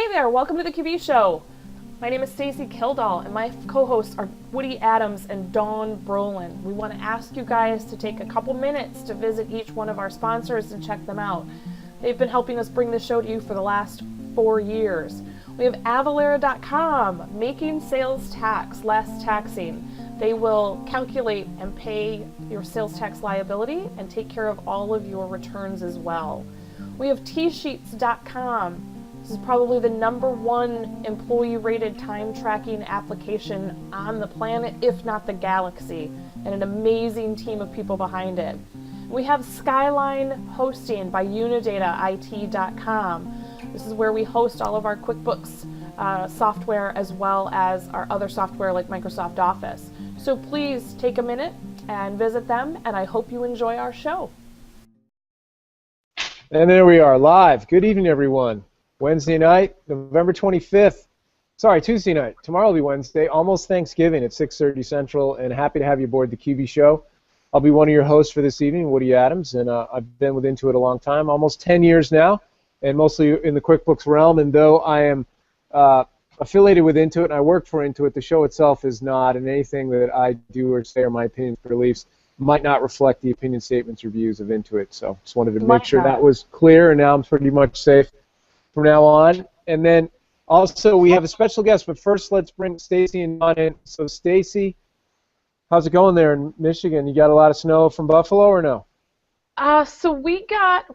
Hey there, welcome to the QB Show. My name is Stacy Kildal, and my co-hosts are Woody Adams and Dawn Brolin. We want to ask you guys to take a couple minutes to visit each one of our sponsors and check them out. They've been helping us bring the show to you for the last 4 years. We have Avalara.com, making sales tax less taxing. They will calculate and pay your sales tax liability and take care of all of your returns as well. We have tsheets.com. This is probably the #1 employee-rated time tracking application on the planet, if not the galaxy, and an amazing team of people behind it. We have Skyline Hosting by UniDataIT.com. This is where we host all of our QuickBooks software as well as our other software like Microsoft Office. So please take a minute and visit them, and I hope you enjoy our show. And there we are, live. Good evening, everyone. Wednesday night, November 25th. Sorry, Tuesday night. Tomorrow will be Wednesday, almost Thanksgiving at 6:30 Central, and happy to have you aboard the QB Show. I'll be one of your hosts for this evening, Woody Adams, and I've been with Intuit a long time, almost 10 years now, and mostly in the QuickBooks realm. And though I am affiliated with Intuit and I work for Intuit, the show itself is not, and anything that I do or say or my opinions or beliefs might not reflect the opinion statements or views of Intuit. So just wanted to make sure that was clear, and now I'm pretty much safe from now on. And then also we have a special guest, but first let's bring Stacy and Dawn in. So Stacy, how's it going there in Michigan? You got a lot of snow from Buffalo or no? So we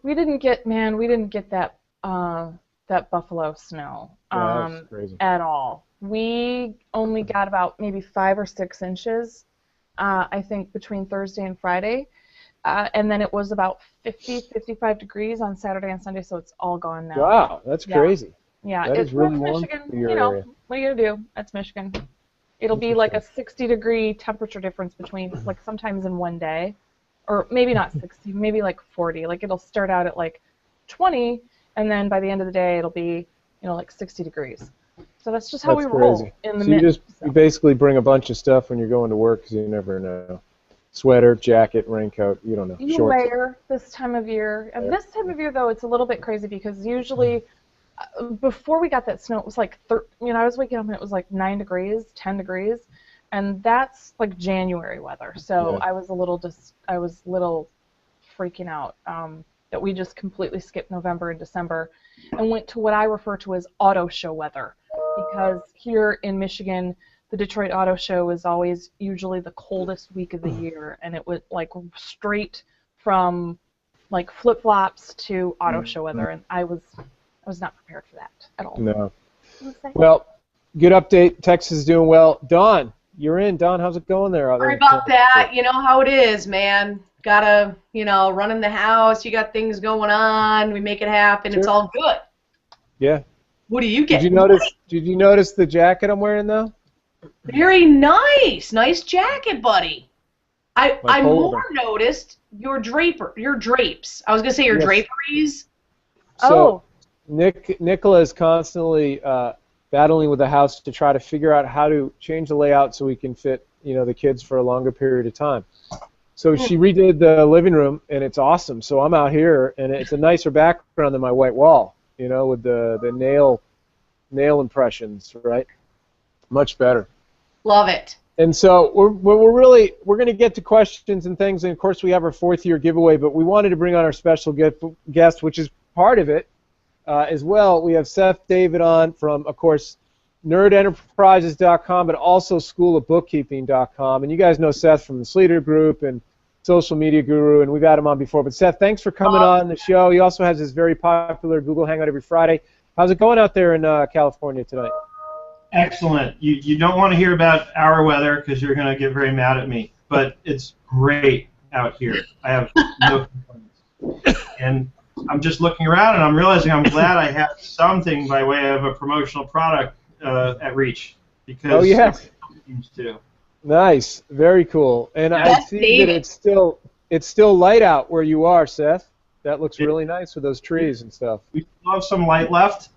didn't get that that Buffalo snow That's crazy. at all. We only got about maybe 5 or 6 inches, I think, between Thursday and Friday. And then it was about 50, 55 degrees on Saturday and Sunday, so it's all gone now. Wow, that's crazy. Yeah, that is really warm. warm Michigan, for your area. What are you going to do? That's Michigan. It'll be like a 60-degree temperature difference between, like, sometimes in one day. Or maybe not 60, maybe like 40. Like, it'll start out at, like, 20, and then by the end of the day, it'll be, like 60 degrees. So that's just how we roll in the So you basically bring a bunch of stuff when you're going to work because you never know. Sweater, jacket, raincoat, you don't know. You shorts. layer this time of year. And this time of year, though, it's a little bit crazy because usually before we got that snow, it was like, I was waking up and it was like 9 degrees, 10 degrees, and that's like January weather. So yeah. I was a little freaking out that we just completely skipped November and December and went to what I refer to as auto show weather, because here in Michigan, the Detroit Auto Show is always usually the coldest week of the year, and it was like straight from like flip-flops to auto show weather, and I was not prepared for that at all. No. Well, good update. Texas is doing well. Dawn, you're in. Dawn, how's it going there? Sorry about that. You know how it is, man. Gotta, run in the house. You got things going on. We make it happen. Sure. It's all good. Yeah. What do you get? Did you notice the jacket I'm wearing though? Very nice. Nice jacket, buddy. I more noticed your drapes. I was going to say your draperies. So Nicola is constantly battling with the house to try to figure out how to change the layout so we can fit, the kids for a longer period of time. So she redid the living room, and it's awesome. So I'm out here, and it's a nicer background than my white wall, with the nail impressions, right? Much better. Love it. And so we're going to get to questions and things, and of course we have our 4th year giveaway, but we wanted to bring on our special guest, which is part of it as well. We have Seth David on from, of course, nerdenterprises.com, but also schoolofbookkeeping.com. And you guys know Seth from the Sleater Group and Social Media Guru, and we've had him on before. But Seth, thanks for coming on the show. He also has his very popular Google Hangout every Friday. How's it going out there in California tonight? Excellent. You don't want to hear about our weather because you're going to get very mad at me, but it's great out here. I have no complaints. And I'm just looking around and I'm realizing I'm glad I have something by way of a promotional product at reach, because seems to. Nice. Very cool. And I see that it's still light out where you are, Seth. That looks really nice with those trees and stuff. We still have some light left.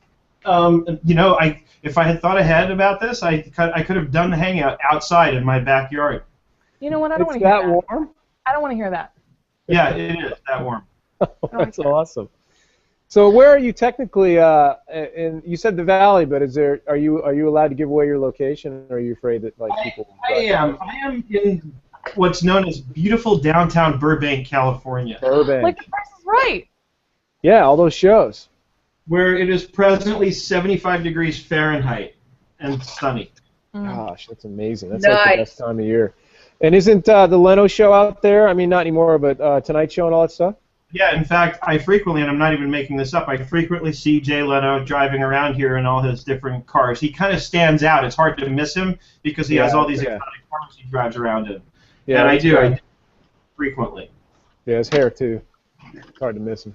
If I had thought ahead about this, I could have done the hangout outside in my backyard. You know what? I don't want to hear that. Warm? I don't want to hear that. Yeah, it is that warm. That's awesome. So where are you technically? In you said the Valley, but are you allowed to give away your location, or are you afraid that people? I am in what's known as beautiful downtown Burbank, California. Burbank. Like the Price is Right. Yeah, all those shows. Where it is presently 75 degrees Fahrenheit and sunny. Gosh, that's amazing. That's Nice. like the best time of year. And isn't the Leno show out there? I mean, not anymore, but Tonight Show and all that stuff? Yeah, in fact, I frequently, and I'm not even making this up, I frequently see Jay Leno driving around here in all his different cars. He kind of stands out. It's hard to miss him because he has all these exotic cars he drives around in. Yeah, and I do frequently. Yeah, his hair, too. It's hard to miss him.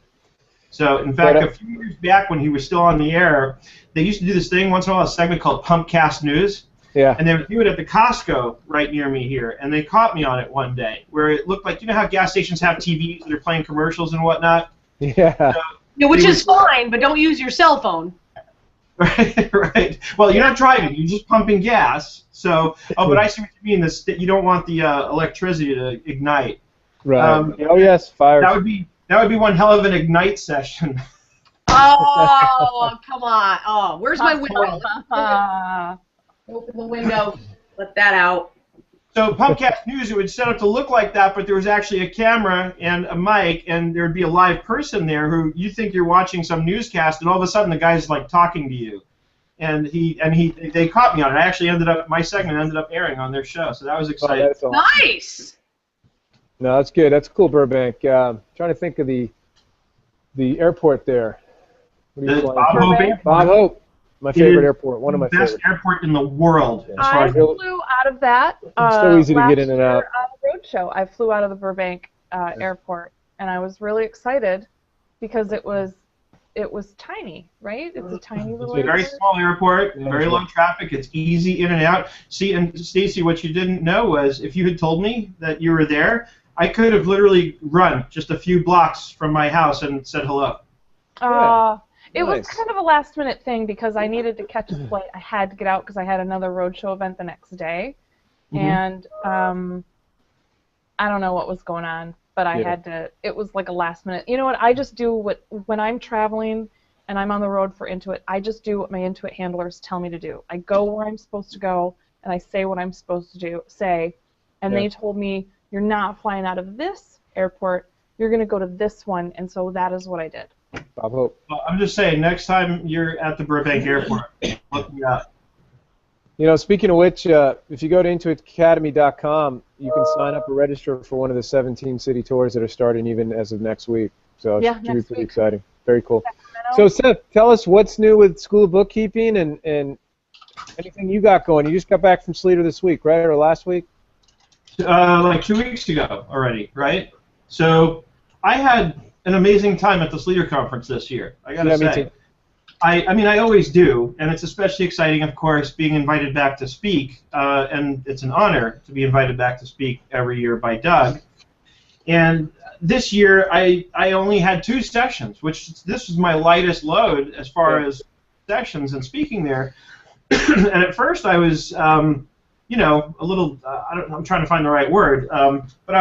So, in fact, a few years back when he was still on the air, they used to do this thing once in a while, a segment called Pumpcast News. Yeah. And they would do it at the Costco right near me here, and they caught me on it one day, where it looked like, you know how gas stations have TVs that are playing commercials and whatnot? Yeah. So Yeah, which is fine, but don't use your cell phone. Right. Well, you're not driving; you're just pumping gas. So, but I see what you mean. This you don't want the electricity to ignite. Right. Oh yes, fire. That would be one hell of an ignite session. Oh, come on. Oh, where's my window? Open the window. Let that out. So Pumpcast News, it would set up to look like that, but there was actually a camera and a mic, and there would be a live person there who you think you're watching some newscast, and all of a sudden the guy's like talking to you, and they caught me on it. My segment ended up airing on their show, so that was exciting. Oh, that's awesome. Nice. No, that's good. That's cool, Burbank. Trying to think of the airport there. What are you flying Bob to? Hope. Bob Hope. My favorite airport. One of my best favorites. airport in the world. As far I as flew out of that. It's so easy to last get in and year out. On the road show, I flew out of the Burbank airport, and I was really excited because it was tiny, right? It's a tiny little. It's a very airport. small airport, very low traffic. It's easy in and out. See, and Stacy, what you didn't know was if you had told me that you were there, I could have literally run just a few blocks from my house and said hello. It was Nice. kind of a last-minute thing because I needed to catch a flight. I had to get out because I had another roadshow event the next day, and I don't know what was going on, but I had to. It was like a last-minute. You know what? I just do when I'm traveling and I'm on the road for Intuit. I just do what my Intuit handlers tell me to do. I go where I'm supposed to go, and I say what I'm supposed to say. And they told me, you're not flying out of this airport. You're going to go to this one, and so that is what I did. Bob Hope. Well, I'm just saying, next time you're at the Burbank Airport, look me up. You know, speaking of which, if you go to intuitacademy.com, you can sign up or register for one of the 17 city tours that are starting even as of next week. So it should be pretty exciting. Very cool. So Seth, tell us what's new with School of Bookkeeping and anything you got going. You just got back from Sleater this week, right, or last week? Like 2 weeks ago already, right? So I had an amazing time at the Sleater conference this year. I gotta say. Me too. I mean, I always do, and it's especially exciting, of course, being invited back to speak, and it's an honor to be invited back to speak every year by Doug. And this year, I only had 2 sessions, which this was my lightest load as far as sessions and speaking there. And at first, I was, you know, a little, I'm trying to find the right word, but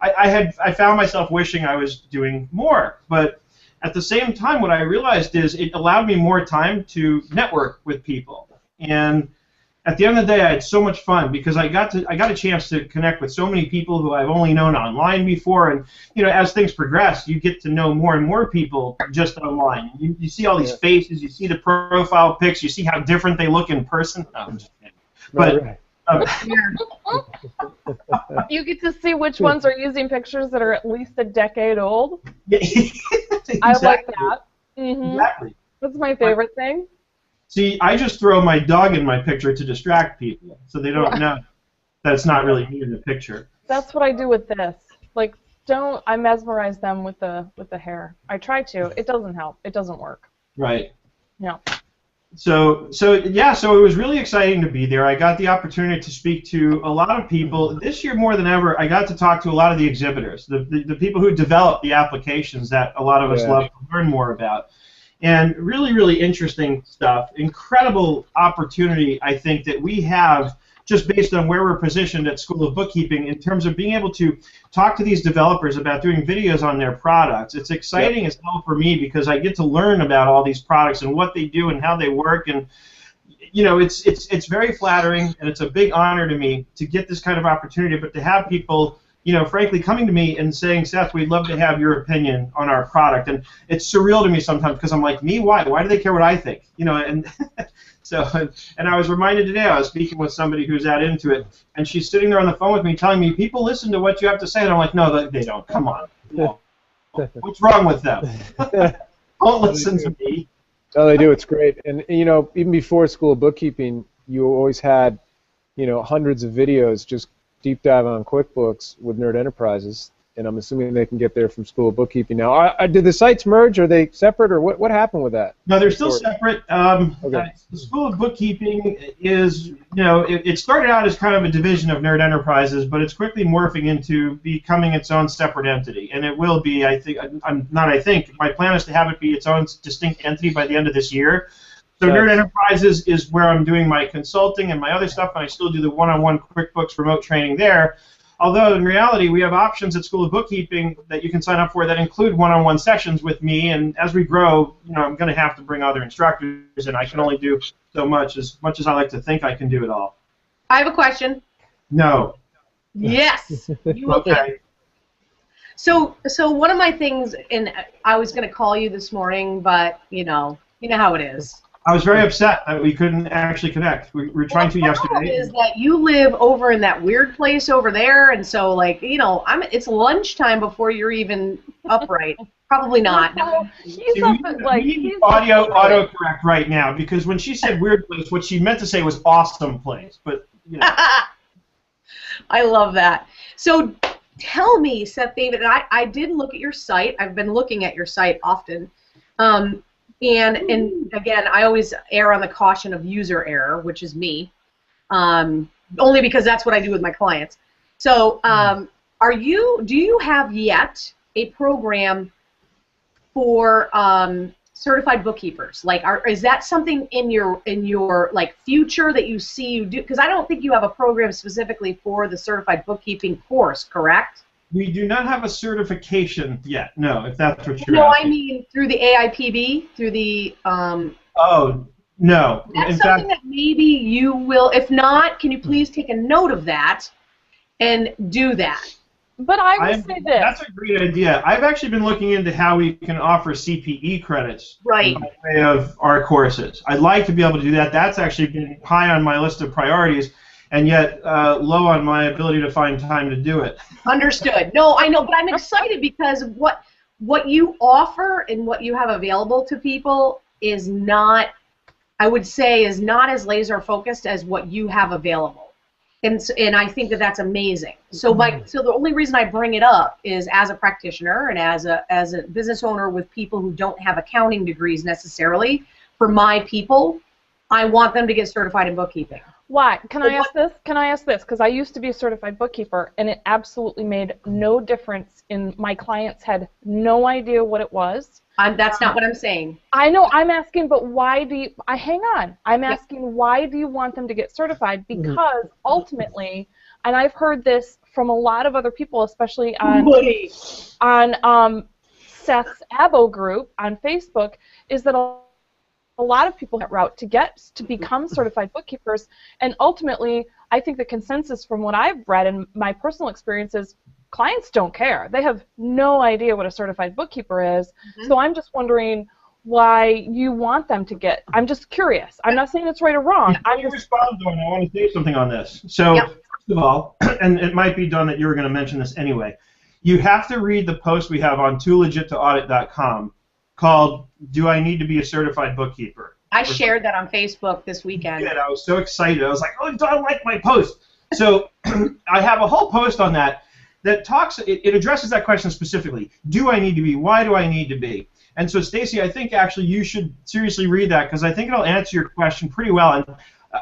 I found myself wishing I was doing more, but at the same time, what I realized is it allowed me more time to network with people. And at the end of the day, I had so much fun because I got a chance to connect with so many people who I've only known online before. And you know, as things progress, you get to know more and more people just online. You see all these faces, you see the profile pics, you see how different they look in person. No, I'm just kidding. But you get to see which ones are using pictures that are at least a decade old. Exactly. I like that. Exactly. That's my favorite thing. See, I just throw my dog in my picture to distract people, so they don't know that it's not really me in the picture. That's what I do with this. Like, I mesmerize them with the hair. I try to. It doesn't help. It doesn't work. Right. No. So it was really exciting to be there. I got the opportunity to speak to a lot of people. This year more than ever, I got to talk to a lot of the exhibitors, the people who develop the applications that a lot of us love to learn more about. And really, really interesting stuff. Incredible opportunity, I think, that we have just based on where we're positioned at School of Bookkeeping in terms of being able to talk to these developers about doing videos on their products. It's exciting as hell for me because I get to learn about all these products and what they do and how they work, and you know, it's very flattering, and it's a big honor to me to get this kind of opportunity, but to have people, you know, frankly, coming to me and saying, Seth, we'd love to have your opinion on our product. And it's surreal to me sometimes because I'm like, me? Why? Why do they care what I think? You know, and so, and I was reminded today, I was speaking with somebody who's that into it, and she's sitting there on the phone with me telling me, people listen to what you have to say. And I'm like, no, they don't. Come on. No. What's wrong with them? Don't listen to me. No, they do. It's great. And, you know, even before School of Bookkeeping, you always had, you know, hundreds of videos just deep dive on QuickBooks with Nerd Enterprises, and I'm assuming they can get there from School of Bookkeeping now. Did the sites merge? Are they separate, or what happened with that? No, they're still separate. Okay. The School of Bookkeeping is, you know, it started out as kind of a division of Nerd Enterprises, but it's quickly morphing into becoming its own separate entity, and it will be, I think, my plan is to have it be its own distinct entity by the end of this year. So Nerd Enterprises is where I'm doing my consulting and my other stuff, and I still do the one-on-one QuickBooks remote training there. Although in reality, we have options at School of Bookkeeping that you can sign up for that include one-on-one sessions with me. And as we grow, you know, I'm going to have to bring other instructors, and I can only do so much as I like to think I can do it all. I have a question. No. Yes. You okay? So one of my things, and I was going to call you this morning, but you know how it is. I was very upset that we couldn't actually connect. We were trying to yesterday. The problem is that you live over in that weird place over there, and so, like, you know, it's lunchtime before you're even upright. Probably not. He's up at, like, we need audio autocorrect right now, because when she said weird place, what she meant to say was awesome place. But, you know. I love that. So tell me, Seth David, and I did look at your site. I've been looking at your site often. And again, I always err on the caution of user error, which is me, only because that's what I do with my clients. So, do you have yet a program for certified bookkeepers? Like, is that something in your like future that you see you do? Because I don't think you have a program specifically for the certified bookkeeping course, correct? We do not have a certification yet. No, if that's what you're asking. No, I mean through the AIPB, through the. Oh no. That's something that maybe you will. If not, can you please take a note of that and do that? But I would say this. That's a great idea. I've actually been looking into how we can offer CPE credits by way of our courses. I'd like to be able to do that. That's actually been high on my list of priorities, and yet low on my ability to find time to do it. Understood. No, I know, but I'm excited because what you offer and what you have available to people is not, I would say, is not as laser focused as what you have available. And I think that that's amazing. So the only reason I bring it up is as a practitioner and as a business owner with people who don't have accounting degrees necessarily. For my people, I want them to get certified in bookkeeping. Why? Can I ask this? Can I ask this? Because I used to be a certified bookkeeper, and it absolutely made no difference. My clients had no idea what it was. That's not what I'm saying. I know. I'm asking, but why do you? hang on. I'm asking, why do you want them to get certified? Because ultimately, and I've heard this from a lot of other people, especially on Seth's Abo group on Facebook, is that a lot of people that route to become certified bookkeepers, and ultimately, I think the consensus from what I've read and my personal experience is clients don't care. They have no idea what a certified bookkeeper is. So I'm just wondering why you want them to get. I'm just curious. I'm not saying it's right or wrong. Before you respond, though, and I want to say something on this. So, first of all, and it might be done that you were going to mention this anyway, you have to read the post we have on toolegittoaudit.com called "Do I Need to Be a Certified Bookkeeper?" I shared that on Facebook this weekend. I was so excited. I was like, "Oh, don't like my post." So I have a whole post on that talks. It addresses that question specifically. Do I need to be? Why do I need to be? And so, Stacy, I think actually you should seriously read that because I think it'll answer your question pretty well. And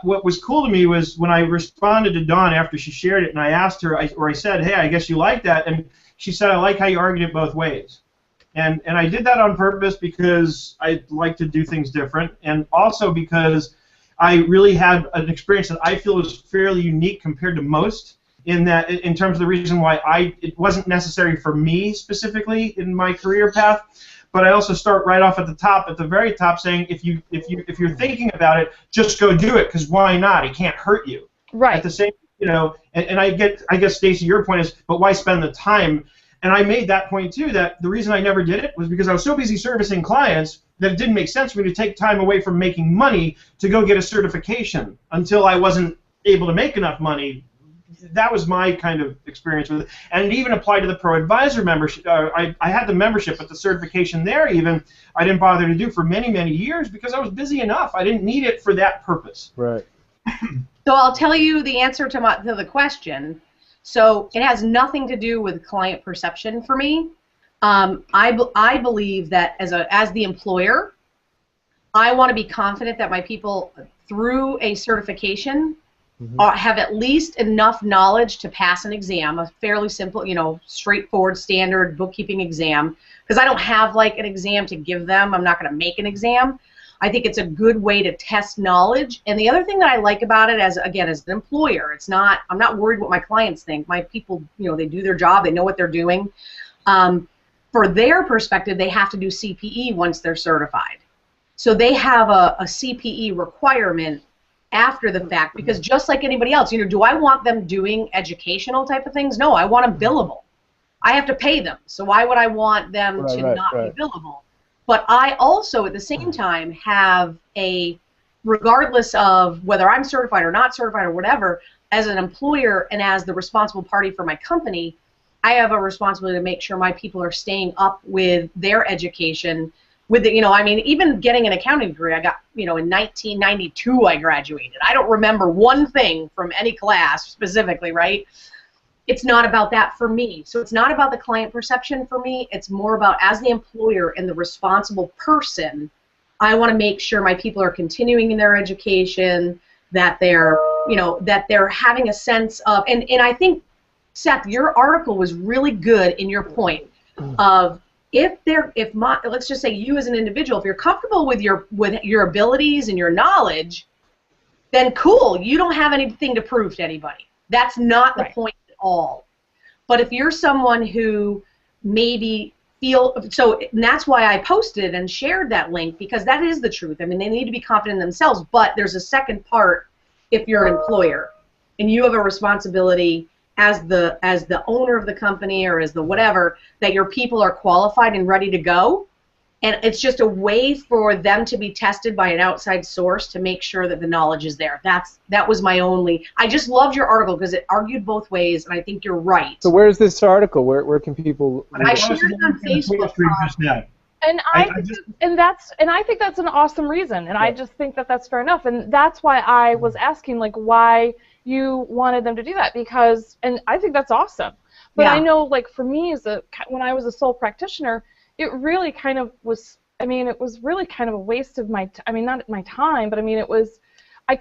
what was cool to me was when I responded to Dawn after she shared it, and I asked her, I said, "Hey, I guess you like that," and she said, "I like how you argued it both ways." And I did that on purpose because I like to do things different, and also because I really had an experience that I feel is fairly unique compared to most, in terms of the reason why it wasn't necessary for me specifically in my career path. But I also start right off at the very top, saying if you're thinking about it, just go do it, because why not? It can't hurt you. Right. At the same, and I guess Stacy, your point is, but why spend the time? And I made that point too, that the reason I never did it was because I was so busy servicing clients that it didn't make sense for me to take time away from making money to go get a certification until I wasn't able to make enough money. That was my kind of experience with it. And it even applied to the Pro Advisor membership. I had the membership, but the certification there even, I didn't bother to do for many, many years because I was busy enough. I didn't need it for that purpose. Right. So I'll tell you the answer to the question. So it has nothing to do with client perception for me. I believe that as the employer, I want to be confident that my people, through a certification, have at least enough knowledge to pass an exam, a fairly simple, straightforward, standard bookkeeping exam, because I don't have like an exam to give them. I'm not going to make an exam. I think it's a good way to test knowledge. And the other thing that I like about it, as an employer, I'm not worried what my clients think. My people, they do their job. They know what they're doing. For their perspective, they have to do CPE once they're certified. So they have a CPE requirement after the fact, because just like anybody else, do I want them doing educational type of things? No, I want them billable. I have to pay them, so why would I want them to not be billable? But I also, at the same time, have regardless of whether I'm certified or not certified or whatever, as an employer and as the responsible party for my company, I have a responsibility to make sure my people are staying up with their education. Even getting an accounting degree, I got, in 1992 I graduated. I don't remember one thing from any class specifically, right? It's not about that for me. So it's not about the client perception for me. It's more about, as the employer and the responsible person, I want to make sure my people are continuing in their education, that they're, that they're having a sense of, and I think, Seth, your article was really good in your point of, let's just say you as an individual, if you're comfortable with your abilities and your knowledge, then cool, you don't have anything to prove to anybody. That's not the point at all. But if you're someone who maybe and that's why I posted and shared that link, because that is the truth. They need to be confident in themselves, but there's a second part if you're an employer and you have a responsibility as the owner of the company or as the whatever, that your people are qualified and ready to go. And it's just a way for them to be tested by an outside source to make sure that the knowledge is there. That was my only. I just loved your article because it argued both ways, and I think you're right. So where's this article? Where can people? I shared it on Facebook. And I think that's an awesome reason, and I just think that that's fair enough, and that's why I was asking why you wanted them to do that, because, and I think that's awesome. But I know, for me, when I was a sole practitioner, it really kind of was. It was really kind of a waste of my. Not my time, but it was. I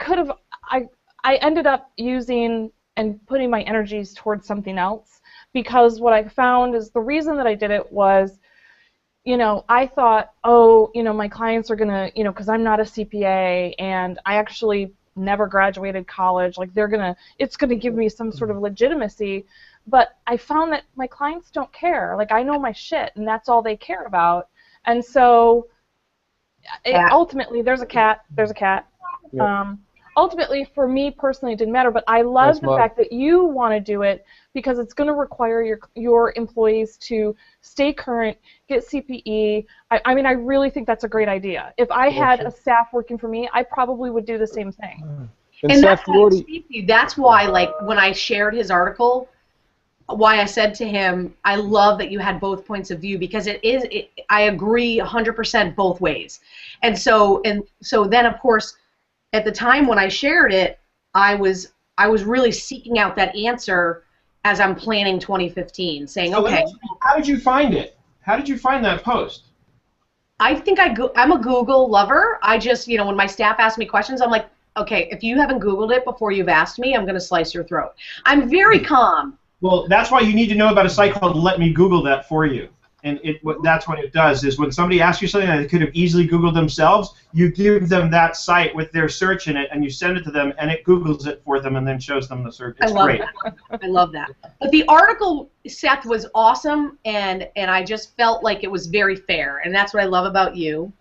ended up using and putting my energies towards something else, because what I found is the reason that I did it was, I thought, my clients are gonna, because I'm not a CPA and I actually never graduated college, it's gonna give me some sort of legitimacy. But I found that my clients don't care. I know my shit, and that's all they care about. And so, ultimately, there's a cat. Yep. Ultimately, for me personally, it didn't matter. But I love the fact that you want to do it, because it's going to require your employees to stay current, get CPE. I really think that's a great idea. If I had a staff working for me, I probably would do the same thing. And that's why, when I shared his article, why I said to him, I love that you had both points of view, because I agree 100% both ways. And so then, of course, at the time when I shared it, I was really seeking out that answer as I'm planning 2015, saying, okay. How did you find it? How did you find that post? I think I'm a Google lover. I just, when my staff asks me questions, I'm like, okay, if you haven't Googled it before you've asked me, I'm going to slice your throat. I'm very calm. Well, that's why you need to know about a site called Let Me Google That For You. And that's what it does, is when somebody asks you something that they could have easily Googled themselves, you give them that site with their search in it, and you send it to them, and it Googles it for them and then shows them the search. It's great. I love that. But the article, Seth, was awesome, and I just felt like it was very fair, and that's what I love about you.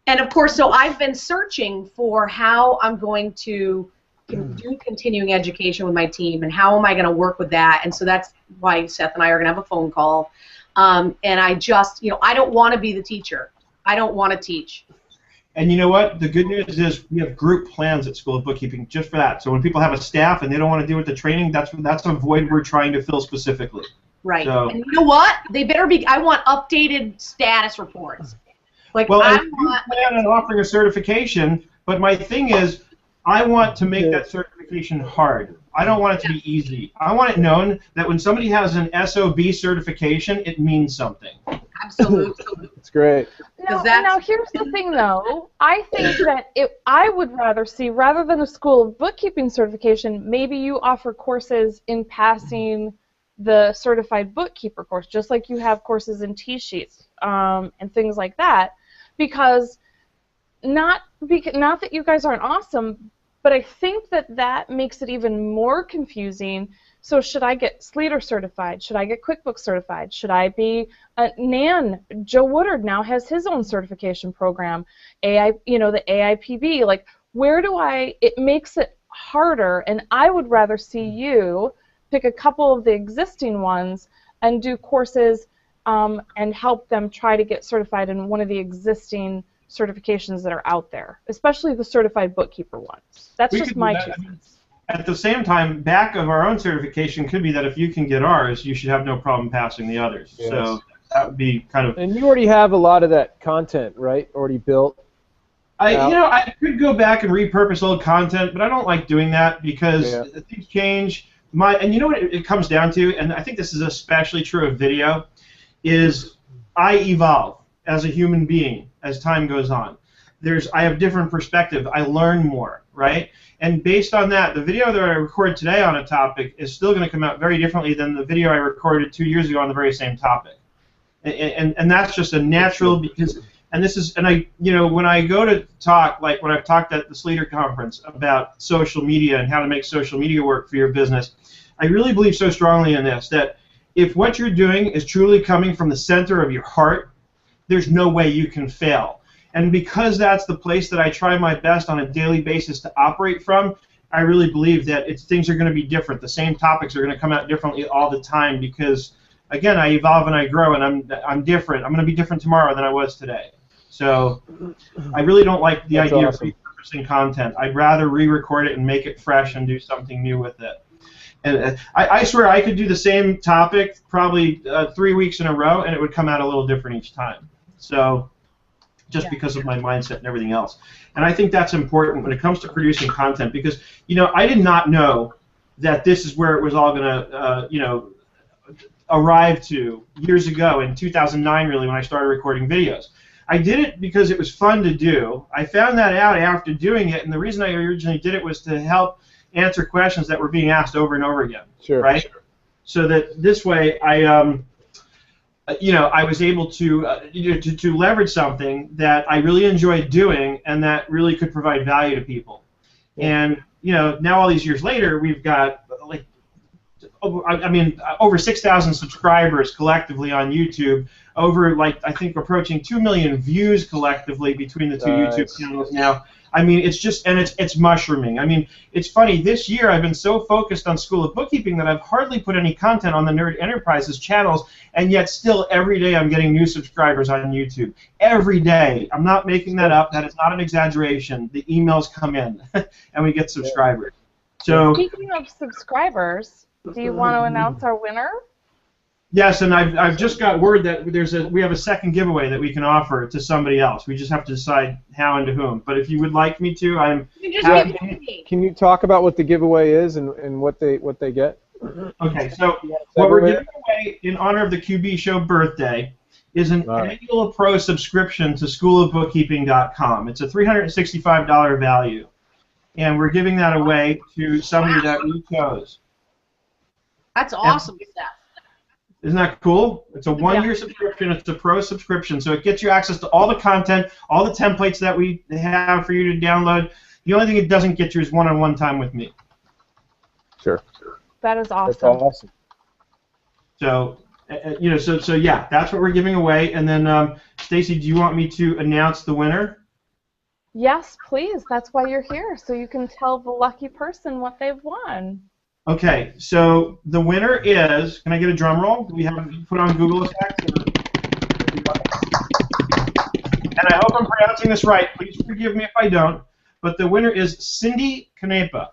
And, of course, so I've been searching for how I'm going to do continuing education with my team, and how am I going to work with that, and so that's why Seth and I are going to have a phone call. And I just, I don't want to be the teacher. I don't want to teach. And you know what? The good news is we have group plans at School of Bookkeeping just for that. So when people have a staff and they don't want to do with the training, that's a void we're trying to fill specifically. Right. So, and you know what? They better be. I want updated status reports. Like, well, I I plan on offering a certification, but my thing is, I want to make that certification hard. I don't want it to be easy. I want it known that when somebody has an SOB certification, it means something. Absolutely. It's great. Now, here's the thing, though. I think that I would rather see, rather than a School of Bookkeeping certification, maybe you offer courses in passing the Certified Bookkeeper course, just like you have courses in T-sheets and things like that, because not that you guys aren't awesome, but I think that makes it even more confusing. So should I get Sleater certified? Should I get QuickBooks certified? Should I be Nan? Joe Woodard now has his own certification program. The AIPB. Like, where do I? It makes it harder, and I would rather see you pick a couple of the existing ones and do courses and help them try to get certified in one of the existing certifications that are out there, especially the certified bookkeeper ones. That's just my 2 cents. At the same time, back of our own certification could be that if you can get ours, you should have no problem passing the others. Yes. So that would be kind of. And you already have a lot of that content, right? Already built. I could go back and repurpose old content, but I don't like doing that because things change. And you know what it comes down to, and I think this is especially true of video, is I evolve as a human being as time goes on. I have different perspective. I learn more, right? And based on that, the video that I record today on a topic is still going to come out very differently than the video I recorded 2 years ago on the very same topic. And that's just a natural, because, when I go to talk, like when I've talked at the Sleater conference about social media and how to make social media work for your business, I really believe so strongly in this, that if what you're doing is truly coming from the center of your heart, there's no way you can fail. And because that's the place that I try my best on a daily basis to operate from, I really believe that things are going to be different. The same topics are going to come out differently all the time because, again, I evolve and I grow, and I'm different. I'm going to be different tomorrow than I was today. So I really don't like the idea of repurposing content. I'd rather re-record it and make it fresh and do something new with it. And I swear I could do the same topic probably 3 weeks in a row, and it would come out a little different each time. So just because of my mindset and everything else. And I think that's important when it comes to producing content because, I did not know that this is where it was all going to, arrive to years ago in 2009, really, when I started recording videos. I did it because it was fun to do. I found that out after doing it, and the reason I originally did it was to help answer questions that were being asked over and over again, right? Sure. So that this way I was able to leverage something that I really enjoyed doing and that really could provide value to people. And now all these years later, we've got over 6,000 subscribers collectively on YouTube, over I think approaching 2 million views collectively between the two YouTube channels now. It's mushrooming. It's funny, this year I've been so focused on School of Bookkeeping that I've hardly put any content on the Nerd Enterprises channels, and yet still every day I'm getting new subscribers on YouTube. Every day. I'm not making that up. That is not an exaggeration. The emails come in, and we get subscribers. So, speaking of subscribers, do you want to announce our winner? Yes, and I've just got word that we have a second giveaway that we can offer to somebody else. We just have to decide how and to whom. But if you would like me to, Can you talk about what the giveaway is and what they get? Okay, so what we're giving away in honor of the QB Show birthday is an annual pro subscription to schoolofbookkeeping.com. It's a $365 value, and we're giving that away to somebody that we chose. That's awesome, Seth. Isn't that cool? It's a one-year subscription. It's a pro subscription, so it gets you access to all the content, all the templates that we have for you to download. The only thing it doesn't get you is one-on-one time with me. Sure. That is awesome. That's awesome. So, so yeah, that's what we're giving away. And then, Stacy, do you want me to announce the winner? Yes, please. That's why you're here, so you can tell the lucky person what they've won. Okay, so the winner is, can I get a drum roll? Do we have it put on Google effects? And I hope I'm pronouncing this right. Please forgive me if I don't. But the winner is Cynde Canepa.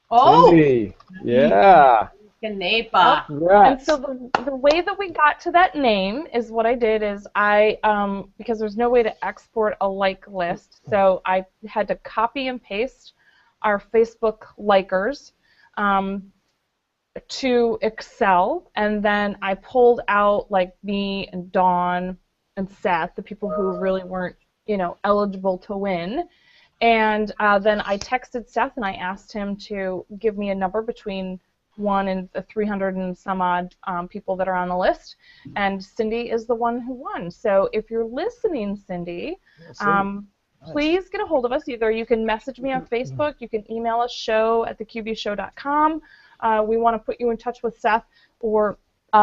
Oh, Cynde. Yeah. Canepa. Congrats. And so the way that we got to that name is what I did is because there's no way to export a like list, so I had to copy and paste our Facebook likers to Excel, and then I pulled out like me and Dawn and Seth, the people who really weren't, eligible to win. And then I texted Seth and I asked him to give me a number between 1 and the 300 and some odd people that are on the list. And Cynde is the one who won. So if you're listening, Cynde, please get a hold of us. Either you can message me on Facebook, you can email us show@theqbshow.com. We want to put you in touch with Seth or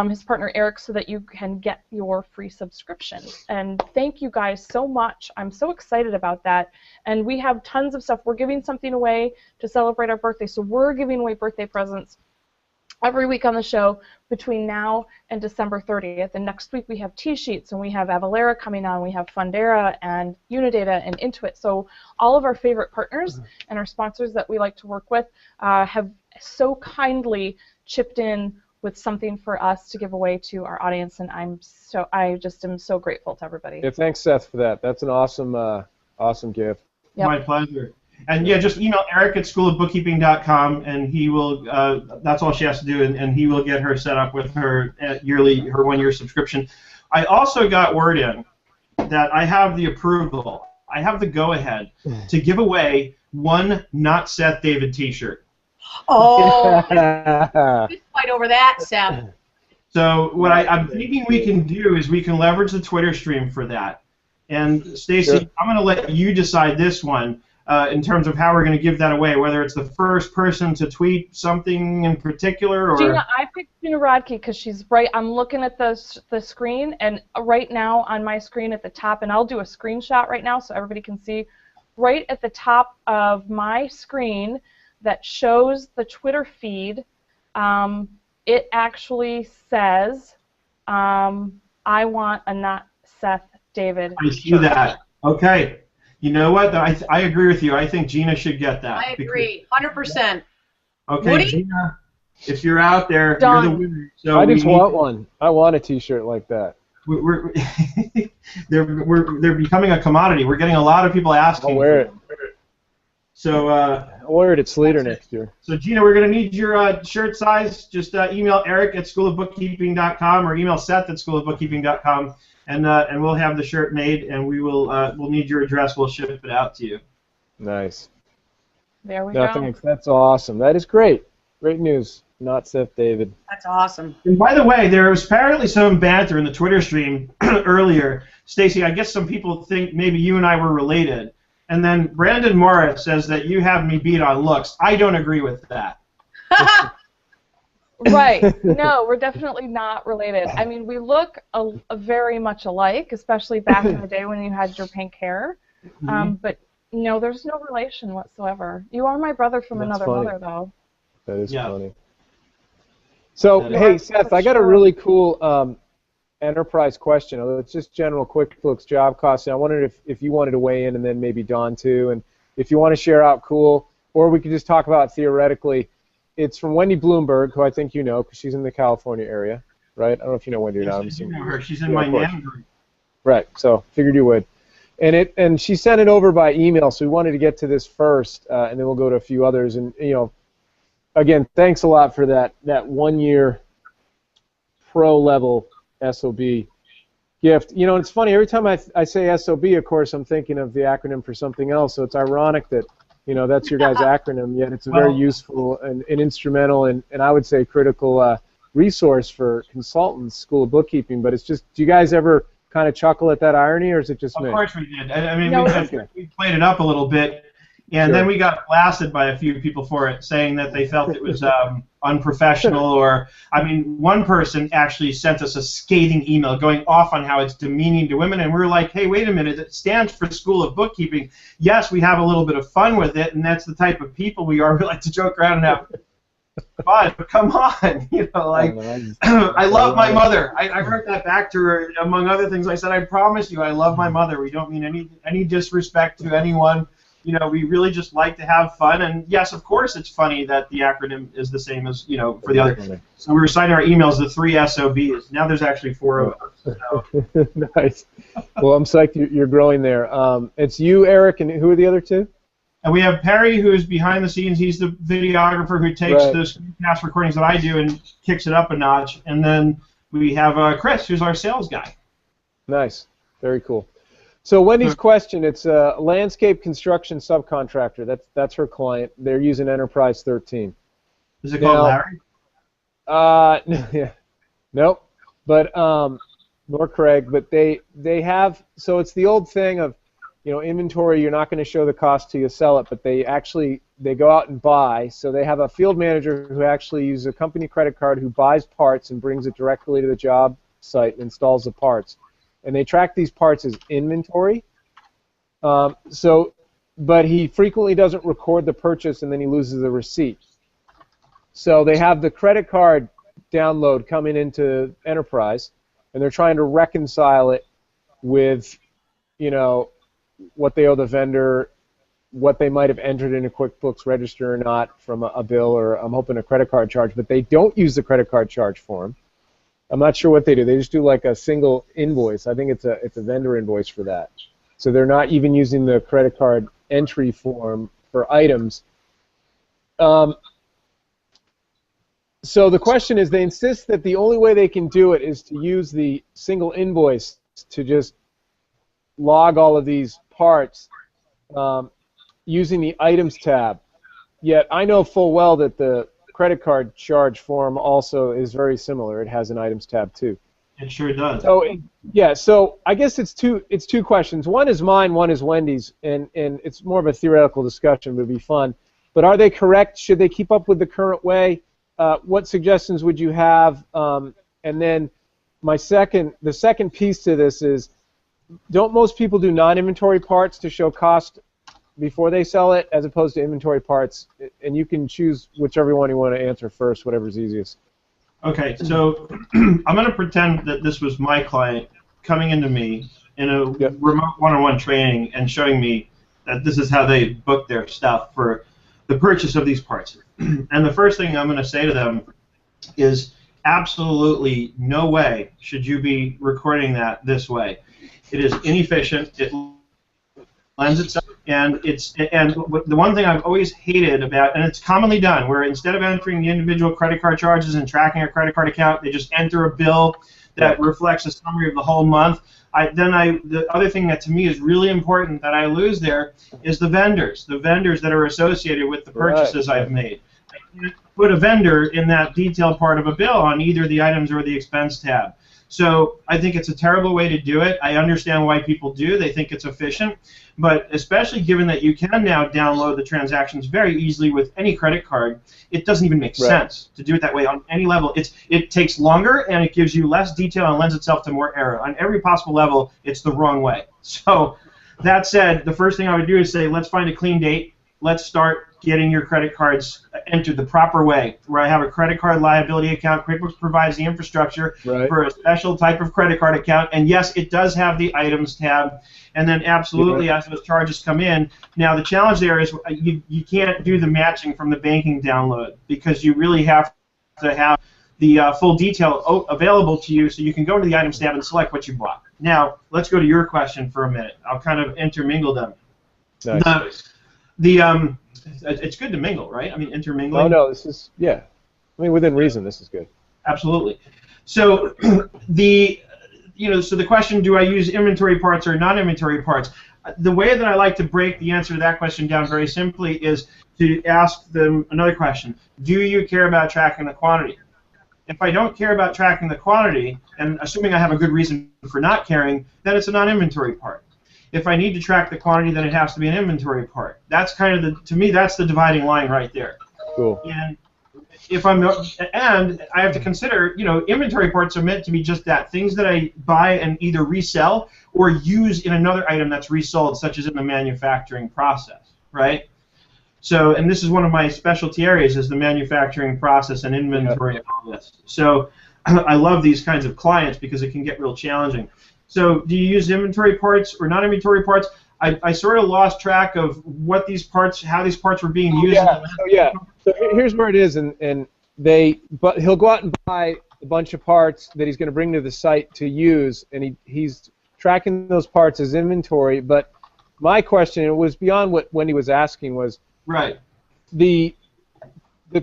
his partner Eric so that you can get your free subscription. And thank you guys so much. I'm so excited about that. And we have tons of stuff. We're giving something away to celebrate our birthday. So we're giving away birthday presents every week on the show between now and December 30th. And next week we have T-Sheets, and we have Avalara coming on. We have Fundera and Unidata and Intuit. So all of our favorite partners and our sponsors that we like to work with have so kindly chipped in with something for us to give away to our audience, and I just am so grateful to everybody. Yeah, thanks, Seth, for that. That's an awesome, awesome gift. Yep. My pleasure. And yeah, just email Eric at schoolofbookkeeping.com, and he will. That's all she has to do, and he will get her set up with her her 1-year subscription. I also got word in that I have the approval. I have the go-ahead to give away one Not Seth David T-shirt. Oh, good fight over that, Seth. So what I'm thinking we can do is we can leverage the Twitter stream for that. And Stacy, Sure. I'm going to let you decide this one in terms of how we're going to give that away, whether it's the first person to tweet something in particular or... Gina, I picked Gina Rodke because she's right. I'm looking at the screen, and right now on my screen at the top, and I'll do a screenshot right now so everybody can see, right at the top of my screen that shows the Twitter feed, it actually says, I want a Not Seth David I see shirt. that. Okay. You know what? I agree with you. I think Gina should get that. I agree, 100%. Okay, Woody? Gina, if you're out there, Done. you're the winner. So I just want one. I want a T-shirt like that. We're they're becoming a commodity. We're getting a lot of people asking. I'll wear it. So I'll wear it at Sleater next year. So Gina, we're going to need your shirt size. Just email Eric at schoolofbookkeeping.com or email Seth at schoolofbookkeeping.com, and we'll have the shirt made, and we'll need your address. We'll ship it out to you. Nice. There we No, go. thanks. That's awesome. That is great. Great news. Not Seth David. That's awesome. And by the way, there was apparently some banter in the Twitter stream earlier. Stacy, I guess some people think maybe you and I were related. And then Brandon Morris says that you have me beat on looks. I don't agree with that. Right. No, we're definitely not related. I mean, we look very much alike, especially back in the day when you had your pink hair. But no, there's no relation whatsoever. You are my brother from That's another funny. mother, though. That is Yeah. funny. So, That is- hey, Seth, I got a really cool enterprise question. Although it's just general QuickBooks job costing. I wondered if you wanted to weigh in, and then maybe Dawn too. And if you want to share out, cool. Or we could just talk about it theoretically. It's from Wendy Bloomberg, who I think you know because she's in the California area, right? I don't know if you know Wendy or not. I'm I do assuming. know her. She's in Yeah, my of course. NAM group. Right. So figured you would. And she sent it over by email, so we wanted to get to this first, and then we'll go to a few others. And again, thanks a lot for that 1-year pro level SOB gift. It's funny, every time I say SOB, of course, I'm thinking of the acronym for something else, so it's ironic that that's your guys' acronym, yet it's a very useful and instrumental and I would say critical resource for consultants, School of Bookkeeping, but it's just, do you guys ever kind of chuckle at that irony, or is it just me? Of course we did. I mean, No, we played it up a little bit, and Sure. then we got blasted by a few people for it, saying that they felt it was unprofessional, or, I mean, one person actually sent us a scathing email going off on how it's demeaning to women, and we were like, hey, wait a minute, it stands for School of Bookkeeping. Yes, we have a little bit of fun with it, and that's the type of people we are. We like to joke around and have fun, but come on, you know, like, I love my mother. I wrote that back to her, among other things. I said, I promise you, I love my mother. We don't mean any disrespect to anyone. You know, we really just like to have fun, and yes, of course, it's funny that the acronym is the same as, you know, for the other. So we were signing our emails the 3 SOBs. Now there's actually 4 of them. So. Nice. Well, I'm psyched you're growing there. It's you, Eric, and who are the other two? And we have Perry, who's behind the scenes. He's the videographer who takes Right. those cast recordings that I do and kicks it up a notch. And then we have Chris, who's our sales guy. Nice. Very cool. So Wendy's question, it's a landscape construction subcontractor. That's her client. They're using Enterprise 13. Is it called Larry? Yeah. Nope. But nor Craig, but they have, so it's the old thing of, you know, inventory, you're not going to show the cost till you sell it, but they go out and buy. So they have a field manager who actually uses a company credit card who buys parts and brings it directly to the job site and installs the parts. And they track these parts as inventory. But he frequently doesn't record the purchase, and then he loses the receipt. So they have the credit card download coming into Enterprise, and they're trying to reconcile it with, you know, what they owe the vendor, what they might have entered in a QuickBooks register or not from a bill, or I'm hoping a credit card charge, but they don't use the credit card charge form. I'm not sure what they do. They just do like a single invoice. I think it's a vendor invoice for that. So they're not even using the credit card entry form for items. So the question is, they insist that the only way they can do it is to use the single invoice to just log all of these parts using the items tab. Yet I know full well that the credit card charge form also is very similar. It has an items tab too. It sure does. So yeah, so I guess it's two questions. One is mine, one is Wendy's, and it's more of a theoretical discussion, but it'd be fun. But are they correct? Should they keep up with the current way? What suggestions would you have? And then the second piece to this is, don't most people do non-inventory parts to show cost before they sell it, as opposed to inventory parts? And you can choose whichever one you want to answer first, whatever's easiest. Okay, so I'm going to pretend that this was my client coming into me in a remote one-on-one training and showing me that this is how they book their stuff for the purchase of these parts. And the first thing I'm going to say to them is, absolutely no way should you be recording that this way. It is inefficient. It lends itself, and the one thing I've always hated about, and it's commonly done, where instead of entering the individual credit card charges and tracking a credit card account, they just enter a bill that reflects a summary of the whole month. The other thing that to me is really important that I lose there is the vendors that are associated with the purchases I've made. I can't put a vendor in that detailed part of a bill on either the items or the expense tab. So I think it's a terrible way to do it. I understand why people do. They think it's efficient. But especially given that you can now download the transactions very easily with any credit card, it doesn't even make sense to do it that way on any level. It takes longer, and it gives you less detail and lends itself to more error. On every possible level, it's the wrong way. So that said, the first thing I would do is say, let's find a clean date. Let's start getting your credit cards entered the proper way, where I have a credit card liability account. QuickBooks provides the infrastructure for a special type of credit card account, and yes, it does have the items tab, and then absolutely as those charges come in. Now the challenge there is you can't do the matching from the banking download, because you really have to have the full detail available to you, so you can go to the items tab and select what you bought. Now let's go to your question for a minute. I'll kind of intermingle them. Nice. It's good to mingle, right? I mean, intermingling. Oh no, this is I mean, within reason, this is good. Absolutely. So the question: do I use inventory parts or non-inventory parts? The way that I like to break the answer to that question down very simply is to ask them another question: do you care about tracking the quantity? If I don't care about tracking the quantity, and assuming I have a good reason for not caring, then it's a non-inventory part. If I need to track the quantity, then it has to be an inventory part. That's kind of to me, that's the dividing line right there. Cool. And and I have to consider, inventory parts are meant to be just that, things that I buy and either resell or use in another item that's resold, such as in the manufacturing process, right? So, and this is one of my specialty areas, is the manufacturing process and inventory and all this. So, I love these kinds of clients because it can get real challenging. So, do you use inventory parts or non-inventory parts? I sort of lost track of what these parts, how these parts were being used. So here's where it is, but he'll go out and buy a bunch of parts that he's going to bring to the site to use, and he's tracking those parts as inventory. But my question, it was beyond what Wendy was asking, was right. The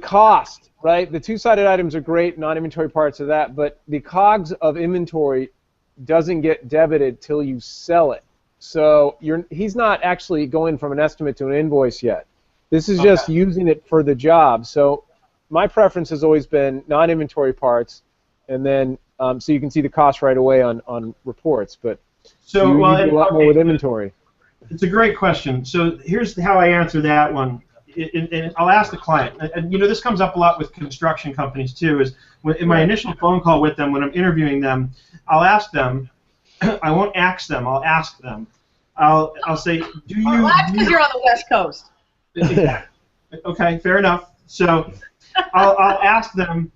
cost, right? The two-sided items are great, non-inventory parts of that, but the COGS of inventory doesn't get debited till you sell it. So he's not actually going from an estimate to an invoice yet. This is just using it for the job. So my preference has always been non-inventory parts, and then so you can see the cost right away on reports. But so you do a lot more with inventory. It's a great question. So here's how I answer that one. And I'll ask the client. And this comes up a lot with construction companies too. Is in my initial phone call with them when I'm interviewing them, I'll ask them. I won't ask them. I'll ask them. I'll say, do you? Well, that's because you're on the West Coast. Okay, fair enough. So I'll ask them,